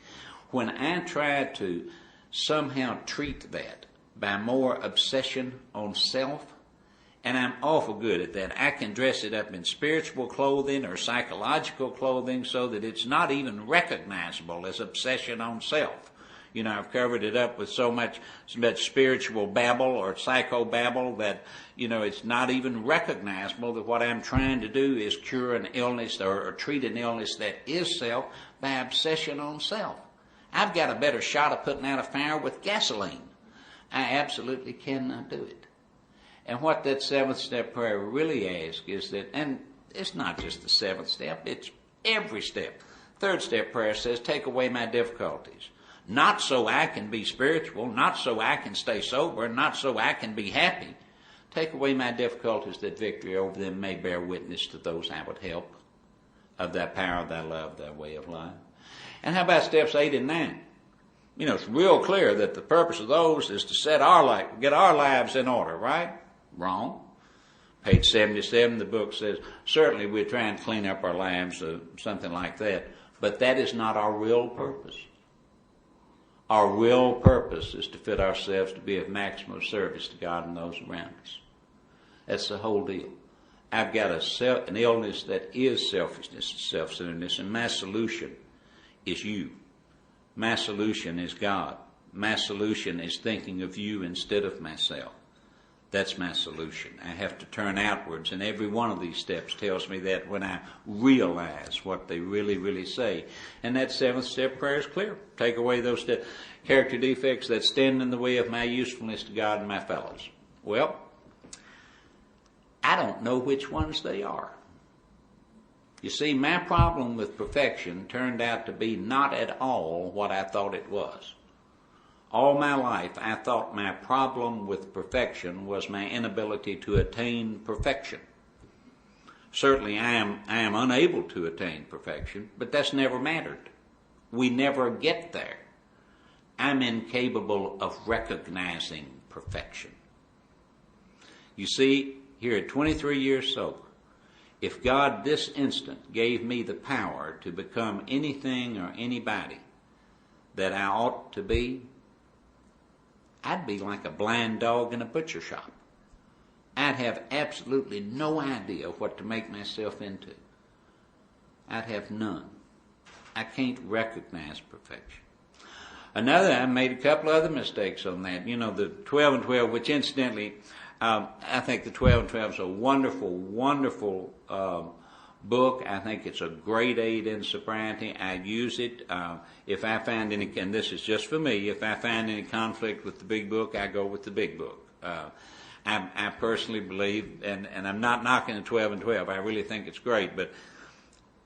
When I try to somehow treat that by more obsession on self, and I'm awful good at that. I can dress it up in spiritual clothing or psychological clothing so that it's not even recognizable as obsession on self. I've covered it up with so much spiritual babble or psychobabble that, it's not even recognizable that what I'm trying to do is cure an illness or treat an illness that is self by obsession on self. I've got a better shot of putting out a fire with gasoline. I absolutely cannot do it. And what that seventh step prayer really asks is that, and it's not just the seventh step, it's every step. Third step prayer says, take away my difficulties. Not so I can be spiritual, not so I can stay sober, not so I can be happy. Take away my difficulties that victory over them may bear witness to those I would help, of thy power, thy love, thy way of life. And how about steps 8 and 9? It's real clear that the purpose of those is to get our lives in order, right? Wrong. Page 77, the book says, certainly we're trying to clean up our lives, something like that, but that is not our real purpose. Our real purpose is to fit ourselves to be of maximum service to God and those around us. That's the whole deal. I've got an illness that is selfishness and self-centeredness, and my solution is you. My solution is God. My solution is thinking of you instead of myself. That's my solution. I have to turn outwards, and every one of these steps tells me that when I realize what they really, really say. And that seventh step prayer is clear. Take away those character defects that stand in the way of my usefulness to God and my fellows. Well, I don't know which ones they are. You see, my problem with perfection turned out to be not at all what I thought it was. All my life, I thought my problem with perfection was my inability to attain perfection. Certainly, I am unable to attain perfection, but that's never mattered. We never get there. I'm incapable of recognizing perfection. You see, here at 23 years sober, if God this instant gave me the power to become anything or anybody that I ought to be, I'd be like a blind dog in a butcher shop. I'd have absolutely no idea what to make myself into. I'd have none. I can't recognize perfection. I made a couple other mistakes on that. The 12 and 12, which incidentally, I think the 12 and 12 is a wonderful, wonderful book. I think it's a great aid in sobriety. I use it. If I find any, and this is just for me, if I find any conflict with the big book, I go with the big book. I personally believe, and I'm not knocking the 12 and 12, I really think it's great, but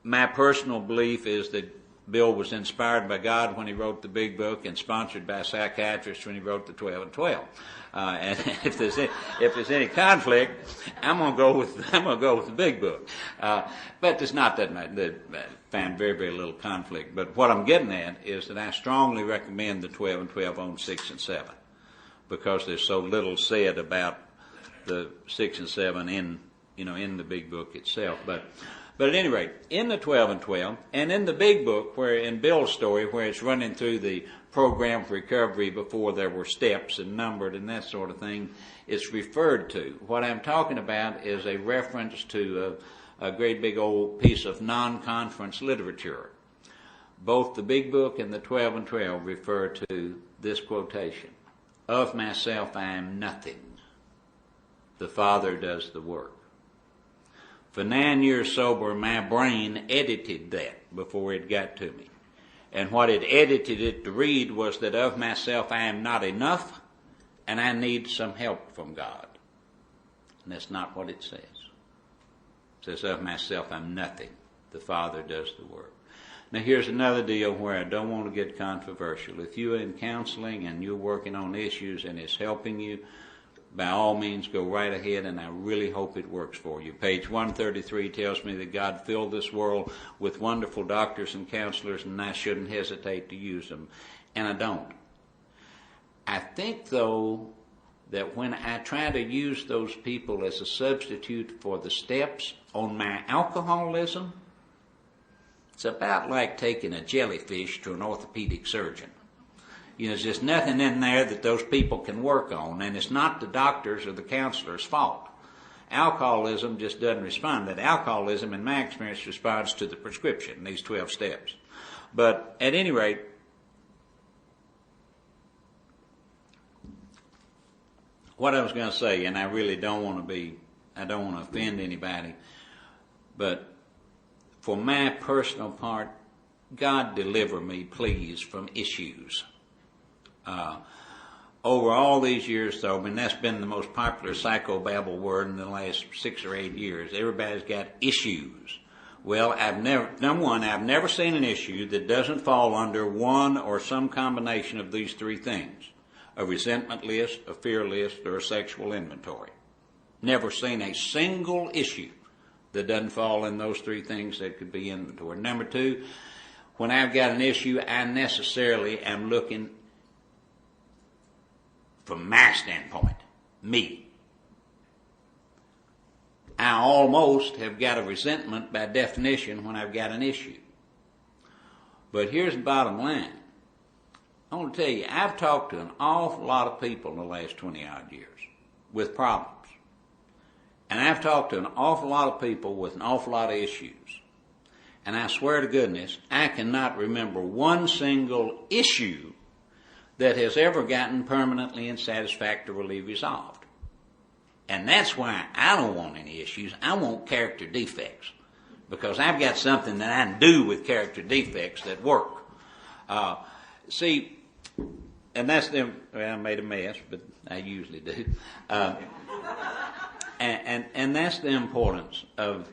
my personal belief is that Bill was inspired by God when he wrote the big book and sponsored by psychiatrists when he wrote the 12 and 12. And if there's any conflict, I'm gonna go with the big book. But there's not that much. Found very, very little conflict. But what I'm getting at is that I strongly recommend the 12 and 12 on 6 and 7 because there's so little said about the 6 and 7 in the big book itself. But at any rate, in the 12 and 12, and in the big book, where in Bill's story, where it's running through the program for recovery before there were steps and numbered and that sort of thing, it's referred to. What I'm talking about is a reference to a great big old piece of non-conference literature. Both the big book and the 12 and 12 refer to this quotation: "Of myself I am nothing. The Father does the work." For 9 years sober, my brain edited that before it got to me. And what it edited it to read was that of myself I am not enough, and I need some help from God. And that's not what it says. It says, of myself I'm nothing. The Father does the work. Now here's another deal where I don't want to get controversial. If you're in counseling and you're working on issues and it's helping you, by all means go right ahead, and I really hope it works for you. Page 133 tells me that God filled this world with wonderful doctors and counselors, and I shouldn't hesitate to use them. And I don't. I think, though, that when I try to use those people as a substitute for the steps on my alcoholism, it's about like taking a jellyfish to an orthopedic surgeon. There's just nothing in there that those people can work on, and it's not the doctor's or the counselor's fault. Alcoholism just doesn't respond. That alcoholism, in my experience, responds to the prescription, these 12 steps. But at any rate, what I was going to say, and I really don't want to offend anybody, but for my personal part, God deliver me, please, from issues. Over all these years, though, that's been the most popular psychobabble word in the last 6 or 8 years. Everybody's got issues. Well, I've never seen an issue that doesn't fall under one or some combination of these three things: a resentment list, a fear list, or a sexual inventory. Never seen a single issue that doesn't fall in those three things that could be inventory. Number two, when I've got an issue, I necessarily am looking from my standpoint, me. I almost have got a resentment by definition when I've got an issue. But here's the bottom line. I want to tell you, I've talked to an awful lot of people in the last 20-odd years with problems. And I've talked to an awful lot of people with an awful lot of issues. And I swear to goodness, I cannot remember one single issue that has ever gotten permanently and satisfactorily resolved. And that's why I don't want any issues. I want character defects, because I've got something that I can do with character defects that work. See, and that's them. Well, I made a mess, but I usually do. And that's the importance of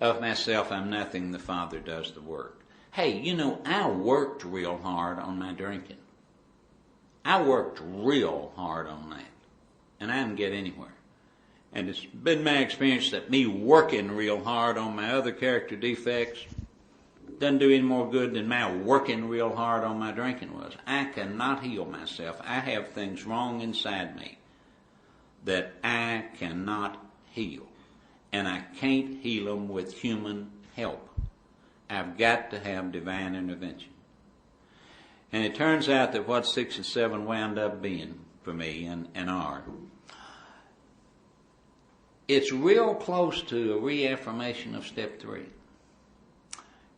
myself. I'm nothing. The Father does the work. Hey, I worked real hard on my drinking. I worked real hard on that, and I didn't get anywhere. And it's been my experience that me working real hard on my other character defects doesn't do any more good than my working real hard on my drinking was. I cannot heal myself. I have things wrong inside me that I cannot heal, and I can't heal them with human help. I've got to have divine intervention. And it turns out that what 6 and 7 wound up being for me and are, it's real close to a reaffirmation of step 3.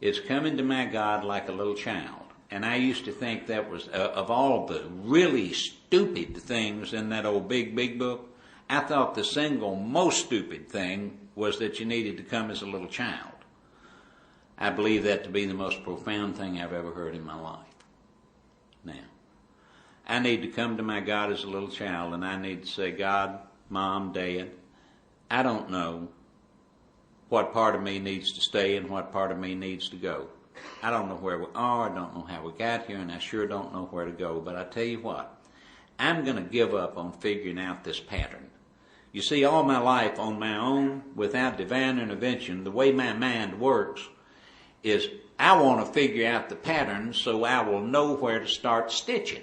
It's coming to my God like a little child. And I used to think that was, of all the really stupid things in that old big book, I thought the single most stupid thing was that you needed to come as a little child. I believe that to be the most profound thing I've ever heard in my life. Now, I need to come to my God as a little child, and I need to say, God, Mom, Dad, I don't know what part of me needs to stay and what part of me needs to go. I don't know where we are, I don't know how we got here, and I sure don't know where to go. But I tell you what, I'm going to give up on figuring out this pattern. You see, all my life on my own, without divine intervention, the way my mind works is I want to figure out the pattern so I will know where to start stitching.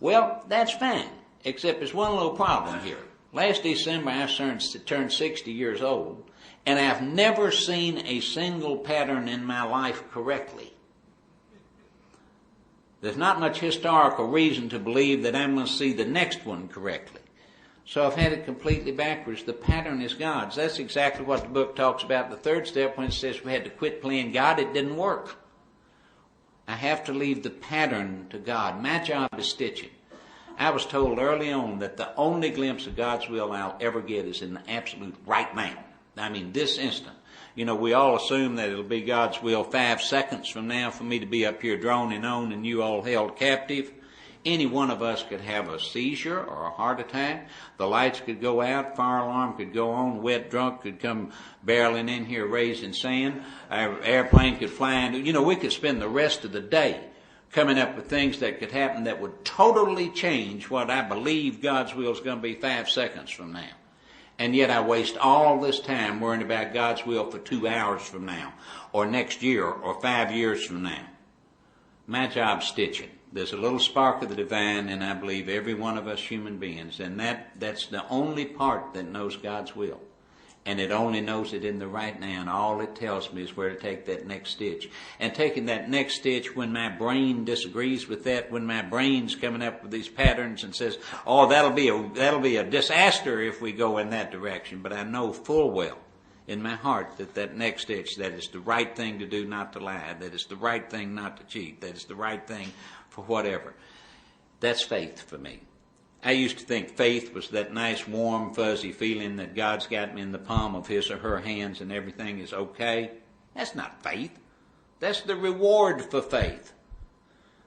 Well, that's fine, except there's one little problem here. Last December I turned 60 years old, and I've never seen a single pattern in my life correctly. There's not much historical reason to believe that I'm going to see the next one correctly. So I've had it completely backwards. The pattern is God's. That's exactly what the book talks about. The third step, when it says we had to quit playing God, it didn't work. I have to leave the pattern to God. My job is stitching. I was told early on that the only glimpse of God's will I'll ever get is in the absolute right now. I mean, this instant. You know, we all assume that it'll be God's will 5 seconds from now for me to be up here droning on and you all held captive. Any one of us could have a seizure or a heart attack. The lights could go out, fire alarm could go on, wet drunk could come barreling in here raising sand, our airplane could fly into, you know, we could spend the rest of the day coming up with things that could happen that would totally change what I believe God's will is going to be 5 seconds from now. And yet I waste all this time worrying about God's will for 2 hours from now, or next year, or 5 years from now. My job's stitching. There's a little spark of the divine in, I believe, every one of us human beings, and that's the only part that knows God's will. And it only knows it in the right now, and all it tells me is where to take that next stitch. And taking that next stitch when my brain disagrees with that, when my brain's coming up with these patterns and says, oh, that'll be a disaster if we go in that direction. But I know full well in my heart that next stitch, that is the right thing to do, not to lie, that is the right thing not to cheat, that is the right thing for whatever. That's faith for me. I used to think faith was that nice, warm, fuzzy feeling that God's got me in the palm of his or her hands and everything is okay. That's not faith. That's the reward for faith.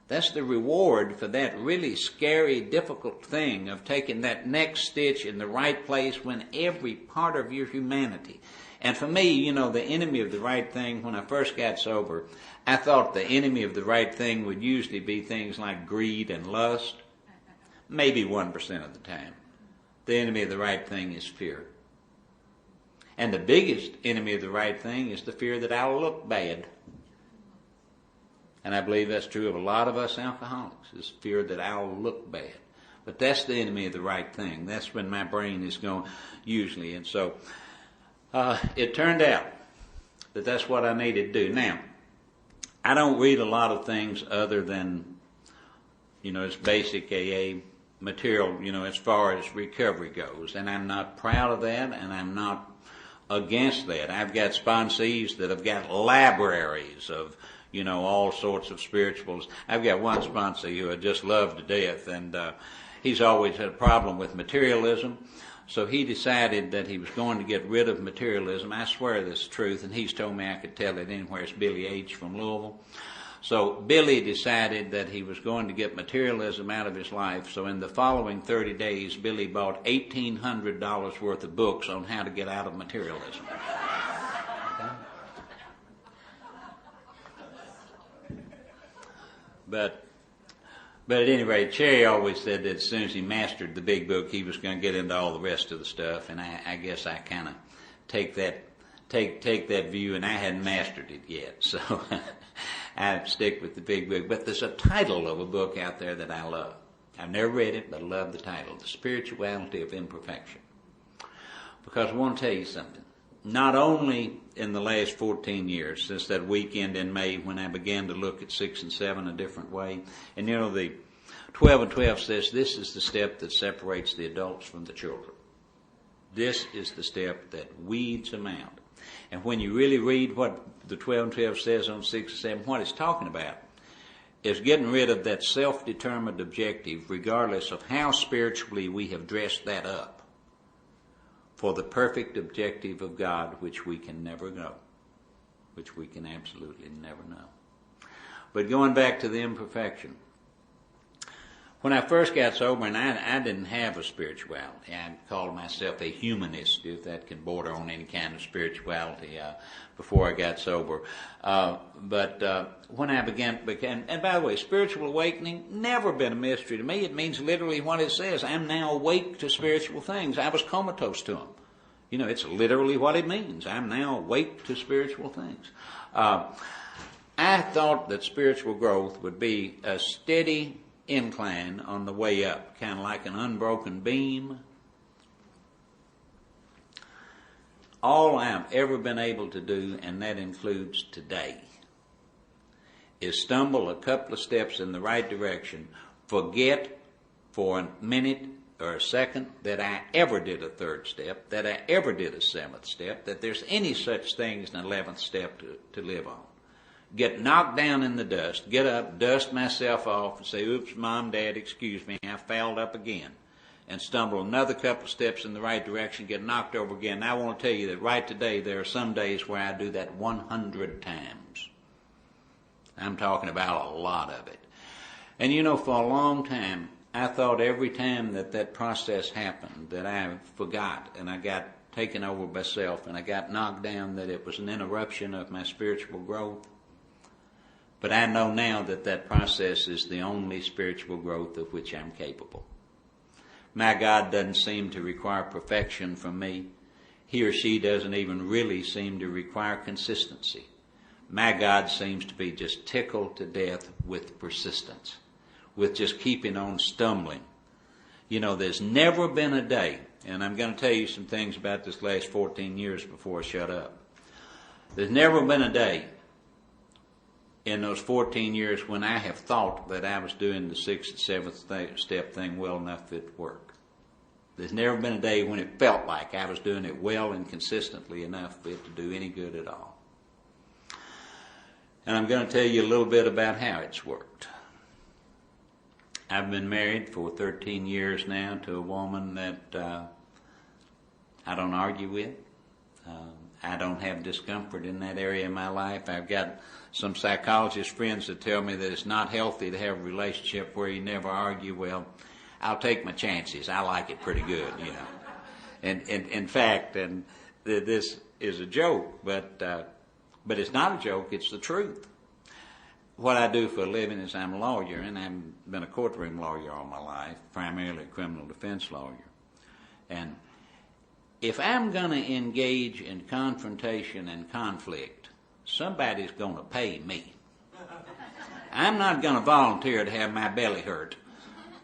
That's the reward for that really scary, difficult thing of taking that next stitch in the right place when every part of your humanity. And for me, you know, the enemy of the right thing, when I first got sober, I thought the enemy of the right thing would usually be things like greed and lust. Maybe 1% of the time. The enemy of the right thing is fear. And the biggest enemy of the right thing is the fear that I'll look bad. And I believe that's true of a lot of us alcoholics, is fear that I'll look bad. But that's the enemy of the right thing. That's when my brain is going, usually. And so it turned out that that's what I needed to do. Now, I don't read a lot of things other than, you know, it's basic AA material, you know, as far as recovery goes. And I'm not proud of that, and I'm not against that. I've got sponsees that have got libraries of, you know, all sorts of spirituals. I've got one sponsee who I just love to death, and he's always had a problem with materialism. So he decided that he was going to get rid of materialism. I swear this is truth, and he's told me I could tell it anywhere. It's Billy H. from Louisville. So Billy decided that he was going to get materialism out of his life. So in the following 30 days, Billy bought $1,800 worth of books on how to get out of materialism. Okay? But at any rate, Cherry always said that as soon as he mastered the big book, he was going to get into all the rest of the stuff. And I guess I kind of take that view, and I hadn't mastered it yet. So I stick with the big book. But there's a title of a book out there that I love. I've never read it, but I love the title, The Spirituality of Imperfection. Because I want to tell you something. Not only in the last 14 years, since that weekend in May when I began to look at 6 and 7 a different way, and you know, the 12 and 12 says this is the step that separates the adults from the children. This is the step that weeds them out. And when you really read what the 12 and 12 says on 6 and 7, what it's talking about is getting rid of that self-determined objective, regardless of how spiritually we have dressed that up, for the perfect objective of God, which we can never know, which we can absolutely never know. But going back to the imperfection, when I first got sober, and I didn't have a spirituality, I called myself a humanist, if that can border on any kind of spirituality, before I got sober. But when I began, and by the way, spiritual awakening, never been a mystery to me. It means literally what it says. I'm now awake to spiritual things. I was comatose to them. You know, it's literally what it means. I'm now awake to spiritual things. I thought that spiritual growth would be a steady incline on the way up, kind of like an unbroken beam, All I've ever been able to do, and that includes today, is stumble a couple of steps in the right direction, forget for a minute or a second that I ever did a third step, that I ever did a seventh step, that there's any such thing as an 11th step to live on. Get knocked down in the dust, get up, dust myself off, and say, oops, Mom, Dad, excuse me, I fouled up again. And stumble another couple of steps in the right direction, get knocked over again. And I want to tell you that right today there are some days where I do that 100 times. I'm talking about a lot of it. And you know, for a long time, I thought every time that process happened, that I forgot and I got taken over by self and I got knocked down, that it was an interruption of my spiritual growth. But I know now that process is the only spiritual growth of which I'm capable. My God doesn't seem to require perfection from me. He or she doesn't even really seem to require consistency. My God seems to be just tickled to death with persistence, with just keeping on stumbling. You know, there's never been a day, and I'm going to tell you some things about this last 14 years before I shut up. There's never been a day in those 14 years when I have thought that I was doing the 6th and 7th step thing well enough for it to work. There's never been a day when it felt like I was doing it well and consistently enough for it to do any good at all. And I'm going to tell you a little bit about how it's worked. I've been married for 13 years now to a woman that I don't argue with. I don't have discomfort in that area of my life. I've got some psychologist friends that tell me that it's not healthy to have a relationship where you never argue. Well, I'll take my chances. I like it pretty good, you know. And in fact, this is a joke, but it's not a joke. It's the truth. What I do for a living is I'm a lawyer, and I've been a courtroom lawyer all my life, primarily a criminal defense lawyer. And if I'm going to engage in confrontation and conflict, somebody's going to pay me. I'm not going to volunteer to have my belly hurt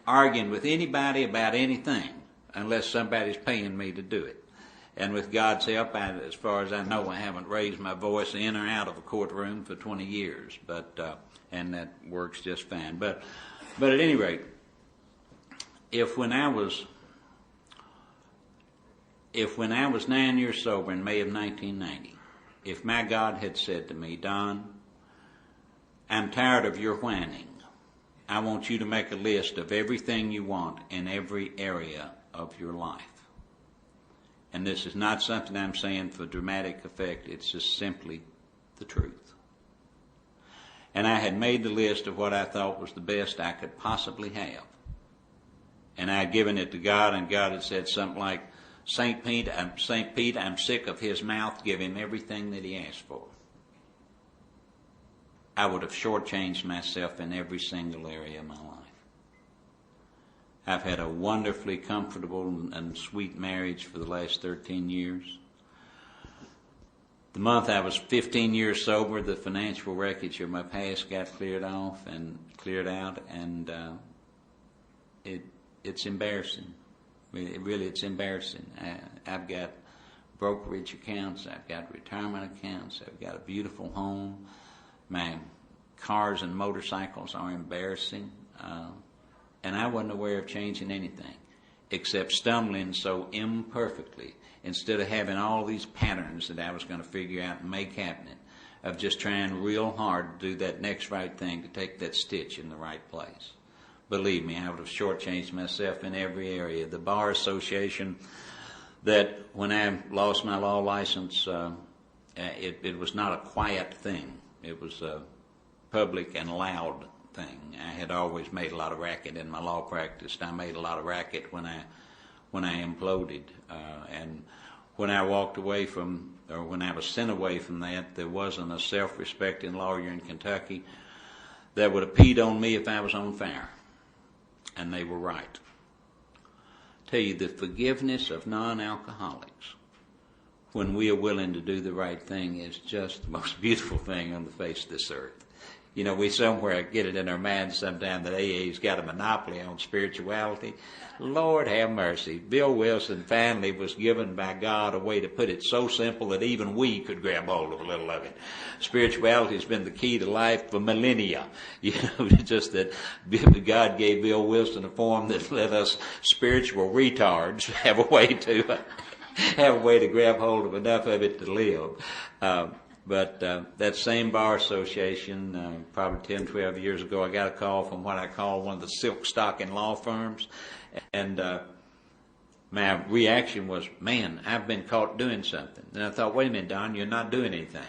arguing with anybody about anything unless somebody's paying me to do it. And with God's help, as far as I know, I haven't raised my voice in or out of a courtroom for 20 years, and that works just fine. But at any rate, if when I was 9 years sober in May of 1990, if my God had said to me, Don, I'm tired of your whining. I want you to make a list of everything you want in every area of your life. And this is not something I'm saying for dramatic effect. It's just simply the truth. And I had made the list of what I thought was the best I could possibly have. And I had given it to God, and God had said something like, St. Pete, I'm sick of his mouth. Give him everything that he asked for. I would have shortchanged myself in every single area of my life. I've had a wonderfully comfortable and sweet marriage for the last 13 years. The month I was 15 years sober, the financial wreckage of my past got cleared out, and it's embarrassing. It's embarrassing. I've got brokerage accounts, I've got retirement accounts, I've got a beautiful home. My cars and motorcycles are embarrassing. And I wasn't aware of changing anything except stumbling so imperfectly instead of having all these patterns that I was going to figure out and make happen, of just trying real hard to do that next right thing, to take that stitch in the right place. Believe me, I would have shortchanged myself in every area. The Bar Association, that when I lost my law license, it was not a quiet thing. It was a public and loud thing. I had always made a lot of racket in my law practice. I made a lot of racket when I imploded, and when I walked away from, or when I was sent away from that, there wasn't a self-respecting lawyer in Kentucky that would have peed on me if I was on fire, and they were right. Tell you, the forgiveness of non-alcoholics, when we are willing to do the right thing, is just the most beautiful thing on the face of this earth. You know, we somewhere get it in our minds sometime that AA's got a monopoly on spirituality. Lord have mercy. Bill Wilson finally was given by God a way to put it so simple that even we could grab hold of a little of it. Spirituality has been the key to life for millennia. You know, just that God gave Bill Wilson a form that let us spiritual retards have a way to grab hold of enough of it to live. But that same bar association, probably 10, 12 years ago, I got a call from what I call one of the silk stocking law firms. And my reaction was, man, I've been caught doing something. And I thought, wait a minute, Don, you're not doing anything.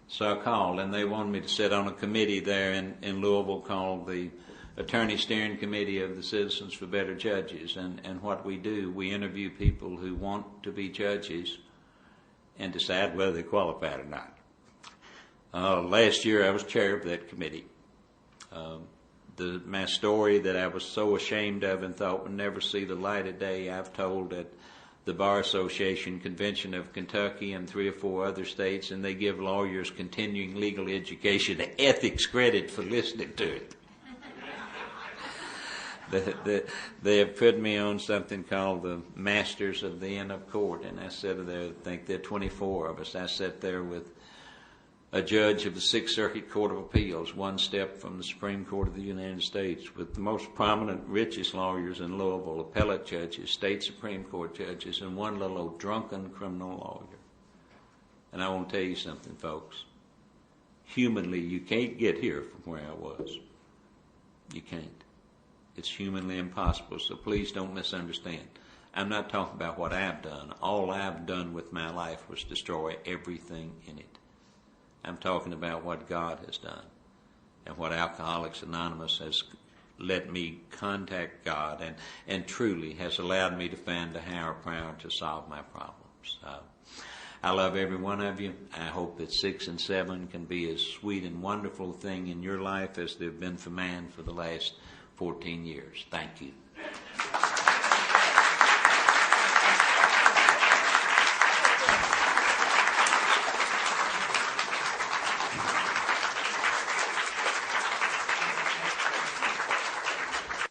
So I called, and they wanted me to sit on a committee there in Louisville called the Attorney Steering Committee of the Citizens for Better Judges. And what we do, we interview people who want to be judges and decide whether they're qualified or not. Last year I was chair of that committee. My story that I was so ashamed of and thought would never see the light of day, I've told at the Bar Association Convention of Kentucky and 3 or 4 other states, and they give lawyers continuing legal education ethics credit for listening to it. They have put me on something called the Masters of the Inn of Court, and I sat there, I think there are 24 of us. I sat there with a judge of the Sixth Circuit Court of Appeals, one step from the Supreme Court of the United States, with the most prominent, richest lawyers in Louisville, appellate judges, state Supreme Court judges, and one little old drunken criminal lawyer. And I want to tell you something, folks. Humanly, you can't get here from where I was. You can't. It's humanly impossible, so please don't misunderstand. I'm not talking about what I've done. All I've done with my life was destroy everything in it. I'm talking about what God has done and what Alcoholics Anonymous has let me contact God and truly has allowed me to find a higher power to solve my problems. I love every one of you. I hope that 6 and 7 can be as sweet and wonderful a thing in your life as they've been for mine for the last 14 years. Thank you.